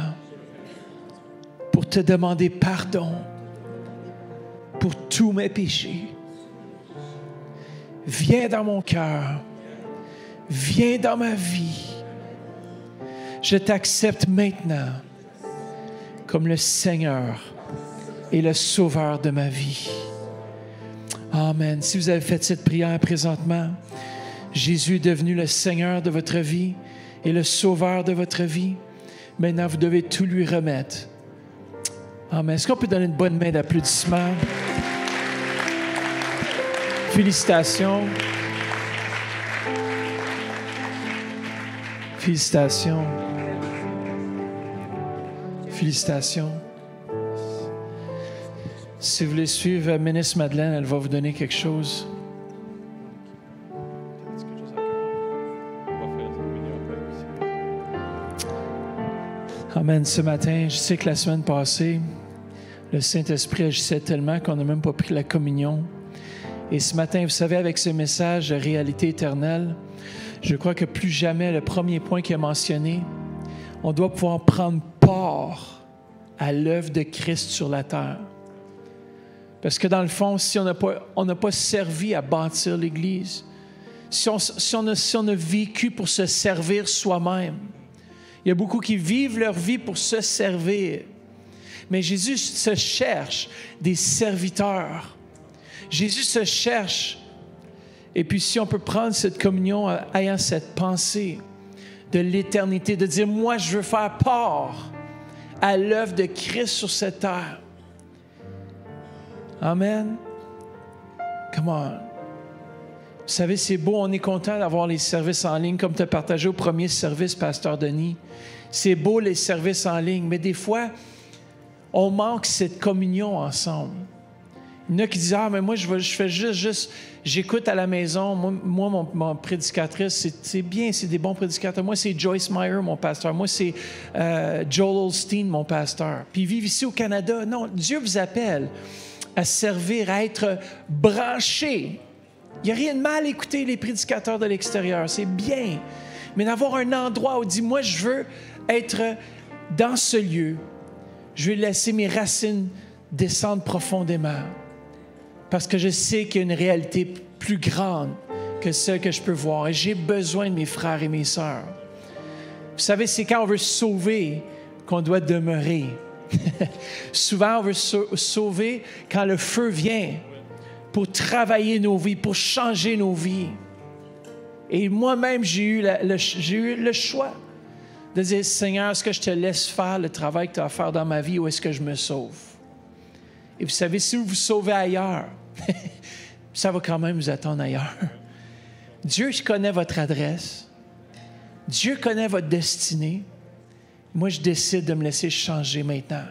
pour te demander pardon pour tous mes péchés. Viens dans mon cœur. Viens dans ma vie. Je t'accepte maintenant comme le Seigneur et le Sauveur de ma vie. Amen. Si vous avez fait cette prière présentement, Jésus est devenu le Seigneur de votre vie et le Sauveur de votre vie. Maintenant, vous devez tout lui remettre. Amen. Est-ce qu'on peut donner une bonne main d'applaudissement? Félicitations. Félicitations. Félicitations. Si vous voulez suivre Ministre Madeleine, elle va vous donner quelque chose. Amen. Ce matin, je sais que la semaine passée, le Saint-Esprit agissait tellement qu'on n'a même pas pris la communion. Et ce matin, vous savez, avec ce message de réalité éternelle, je crois que plus jamais, le premier point qu'il a mentionné, on doit pouvoir prendre part à l'œuvre de Christ sur la terre. Parce que dans le fond, si on n'a pas servi à bâtir l'Église, si on a vécu pour se servir soi-même, il y a beaucoup qui vivent leur vie pour se servir. Mais Jésus se cherche des serviteurs. Jésus se cherche. Et puis si on peut prendre cette communion ayant cette pensée de l'éternité, de dire, moi je veux faire part à l'œuvre de Christ sur cette terre. Amen. Come on. Vous savez, c'est beau, on est content d'avoir les services en ligne, comme tu as partagé au premier service, Pasteur Denis. C'est beau, les services en ligne, mais des fois, on manque cette communion ensemble. Il y en a qui disent, ah, mais moi, je fais juste j'écoute à la maison. Moi mon prédicatrice, c'est bien, c'est des bons prédicateurs. Moi, c'est Joyce Meyer, mon pasteur. Moi, c'est Joel Osteen, mon pasteur. Puis ils vivent ici au Canada. Non, Dieu vous appelle à servir, à être branché. Il n'y a rien de mal à écouter les prédicateurs de l'extérieur. C'est bien. Mais d'avoir un endroit où on dit, moi, je veux être dans ce lieu. Je veux laisser mes racines descendre profondément. Parce que je sais qu'il y a une réalité plus grande que celle que je peux voir. Et j'ai besoin de mes frères et mes sœurs. Vous savez, c'est quand on veut sauver qu'on doit demeurer. Souvent, on veut sauver quand le feu vient pour travailler nos vies, pour changer nos vies. Et moi-même, j'ai eu le choix de dire, Seigneur, est-ce que je te laisse faire le travail que tu as à faire dans ma vie ou est-ce que je me sauve? Et vous savez, si vous vous sauvez ailleurs, ça va quand même vous attendre ailleurs. Dieu connaît votre adresse. Dieu connaît votre destinée. Moi, je décide de me laisser changer maintenant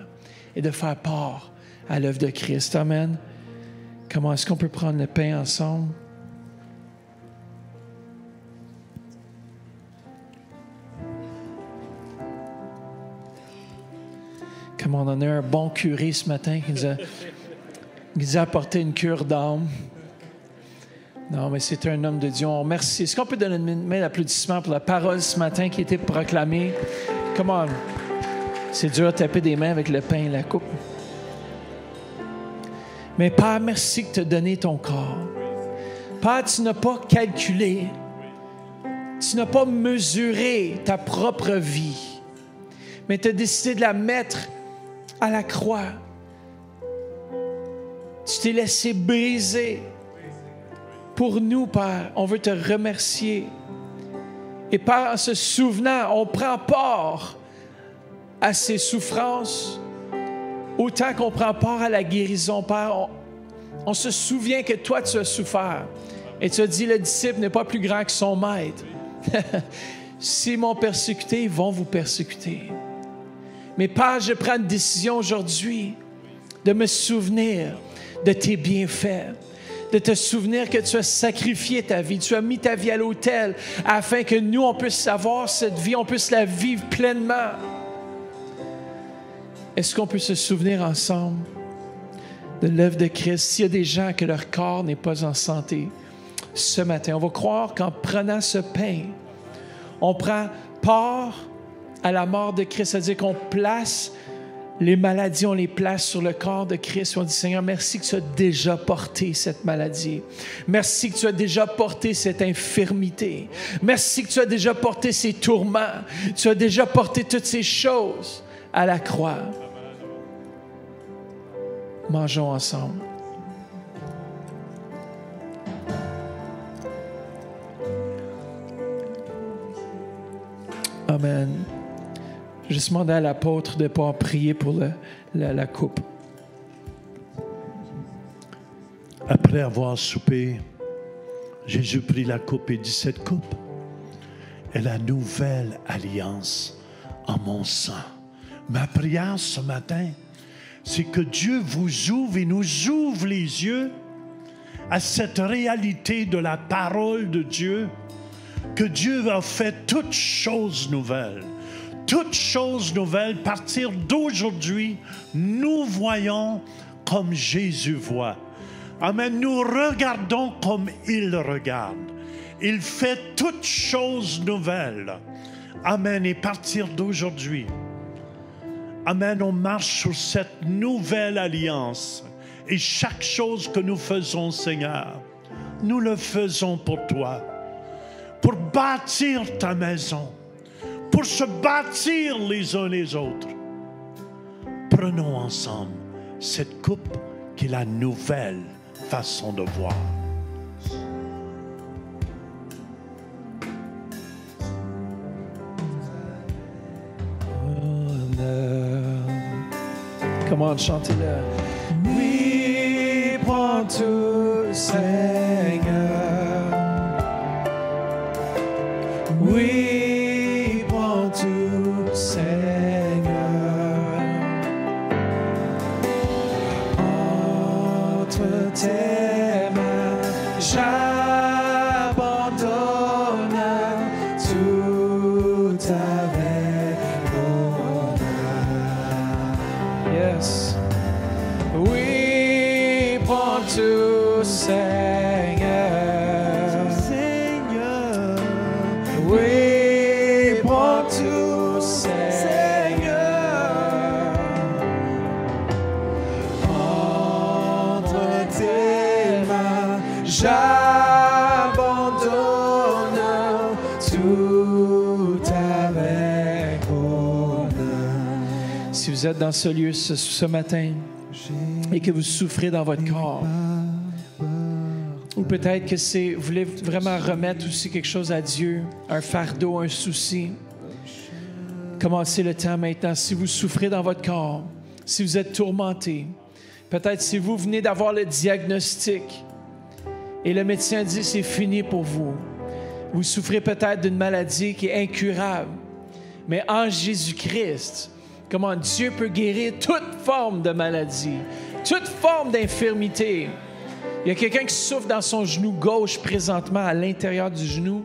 et de faire part à l'œuvre de Christ. Amen. Comment est-ce qu'on peut prendre le pain ensemble? Comme on en a un bon curé ce matin qui nous a apporté une cure d'âme. Non, mais c'est un homme de Dieu. On remercie. Est-ce qu'on peut donner une main d'applaudissement pour la parole ce matin qui a été proclamée? Come on. C'est dur à taper des mains avec le pain et la coupe. Mais Père, merci que tu as donné ton corps. Père, tu n'as pas calculé. Tu n'as pas mesuré ta propre vie. Mais tu as décidé de la mettre à la croix. Tu t'es laissé briser. Pour nous, Père, on veut te remercier. Et Père, en se souvenant, on prend part à ces souffrances, autant qu'on prend part à la guérison. Père, on se souvient que toi, tu as souffert. Et tu as dit, le disciple n'est pas plus grand que son maître. S'ils m'ont persécuté, ils vont vous persécuter. Mais Père, je prends une décision aujourd'hui de me souvenir de tes bienfaits, de te souvenir que tu as sacrifié ta vie, tu as mis ta vie à l'autel afin que nous, on puisse avoir cette vie, on puisse la vivre pleinement. Est-ce qu'on peut se souvenir ensemble de l'œuvre de Christ? S'il y a des gens que leur corps n'est pas en santé, ce matin, on va croire qu'en prenant ce pain, on prend part à la mort de Christ, c'est-à-dire qu'on place les maladies, on les place sur le corps de Christ. On dit, Seigneur, merci que tu as déjà porté cette maladie. Merci que tu as déjà porté cette infirmité. Merci que tu as déjà porté ces tourments. Tu as déjà porté toutes ces choses à la croix. Mangeons ensemble. Amen. Je vais demander à l'apôtre de pouvoir prier pour la coupe. Après avoir soupé, Jésus prit la coupe et dit, cette coupe est la nouvelle alliance en mon sang. Ma prière ce matin, c'est que Dieu vous ouvre et nous ouvre les yeux à cette réalité de la parole de Dieu, que Dieu a fait toutes choses nouvelles. Toutes choses nouvelles, à partir d'aujourd'hui, nous voyons comme Jésus voit. Amen. Nous regardons comme il regarde. Il fait toutes choses nouvelles. Amen. Et à partir d'aujourd'hui, amen, on marche sur cette nouvelle alliance. Et chaque chose que nous faisons, Seigneur, nous le faisons pour toi, pour bâtir ta maison, pour se bâtir les uns les autres. Prenons ensemble cette coupe qui est la nouvelle façon de voir. Comment chantez-le? Oui, prends tout, Seigneur. Oui, prends tout, Seigneur. Entre tes mains, j'abandonne tout avec honneur. Yes. Oui, prends tout, Seigneur. Oui, prends tout, Seigneur. Entre tes mains, j'abandonne tout avec honneur. Si vous êtes dans ce lieu ce matin et que vous souffrez dans votre corps, ou peut-être que vous voulez vraiment remettre aussi quelque chose à Dieu, un fardeau, un souci. Commencez le temps maintenant. Si vous souffrez dans votre corps, si vous êtes tourmenté, peut-être si vous venez d'avoir le diagnostic et le médecin dit c'est fini pour vous. Vous souffrez peut-être d'une maladie qui est incurable. Mais en Jésus-Christ, comment Dieu peut guérir toute forme de maladie, toute forme d'infirmité. Il y a quelqu'un qui souffre dans son genou gauche présentement, à l'intérieur du genou.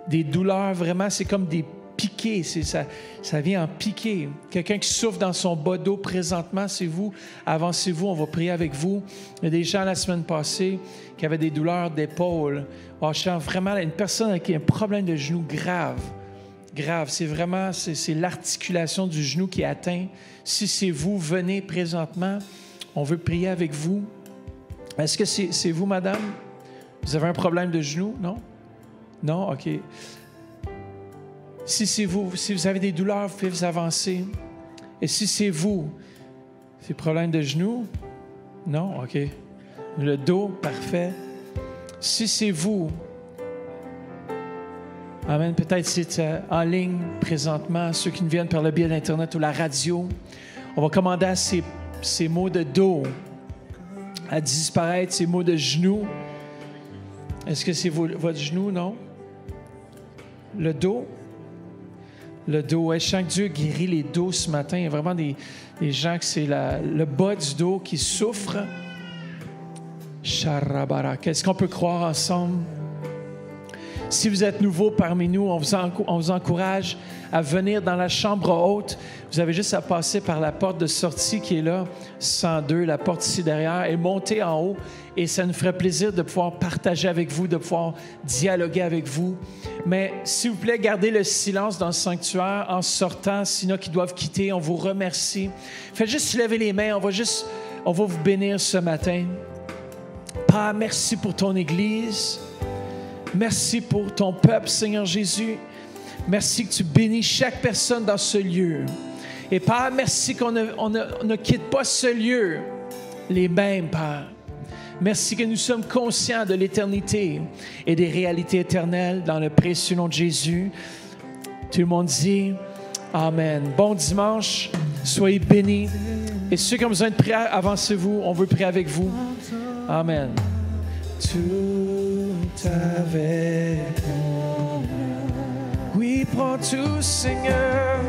Des douleurs, vraiment, c'est comme des piqués. Ça vient en piqué. Quelqu'un qui souffre dans son bas dos présentement, c'est vous. Avancez-vous, on va prier avec vous. Il y a des gens la semaine passée qui avaient des douleurs d'épaule. Oh, je sens vraiment une personne qui a un problème de genou grave. Grave. C'est vraiment, c'est l'articulation du genou qui est atteinte. Si c'est vous, venez présentement. On veut prier avec vous. Est-ce que c'est vous, madame? Vous avez un problème de genou? Non? Non? OK. Si c'est vous, si vous avez des douleurs, vous pouvez vous avancer. Et si c'est vous, c'est problème de genou? Non? OK. Le dos, parfait. Si c'est vous, amen, peut-être c'est en ligne présentement, ceux qui nous viennent par le biais d'Internet ou la radio, on va commander à ces maux de dos à disparaître, ces maux de genoux. Est-ce que c'est votre genou? Non? Le dos? Le dos. Je sens que Dieu guérit les dos ce matin. Il y a vraiment des gens que c'est le bas du dos qui souffre. Est-ce qu'on peut croire ensemble? Si vous êtes nouveau parmi nous, on vous encourage à venir dans la chambre haute. Vous avez juste à passer par la porte de sortie qui est là, 102, la porte ici derrière, et monter en haut. Et ça nous ferait plaisir de pouvoir partager avec vous, de pouvoir dialoguer avec vous. Mais s'il vous plaît, gardez le silence dans le sanctuaire en sortant. S'il y en a qui doivent quitter, on vous remercie. Faites juste lever les mains, on va vous bénir ce matin. Père, merci pour ton Église. Merci pour ton peuple, Seigneur Jésus. Merci que tu bénis chaque personne dans ce lieu. Et Père, merci qu'on ne quitte pas ce lieu les mêmes, Père. Merci que nous sommes conscients de l'éternité et des réalités éternelles dans le précieux nom de Jésus. Tout le monde dit Amen. Bon dimanche, soyez bénis. Et ceux qui ont besoin de prière, avancez-vous, on veut prier avec vous. Amen. Tout avec nous. Oui, prends tout, Seigneur.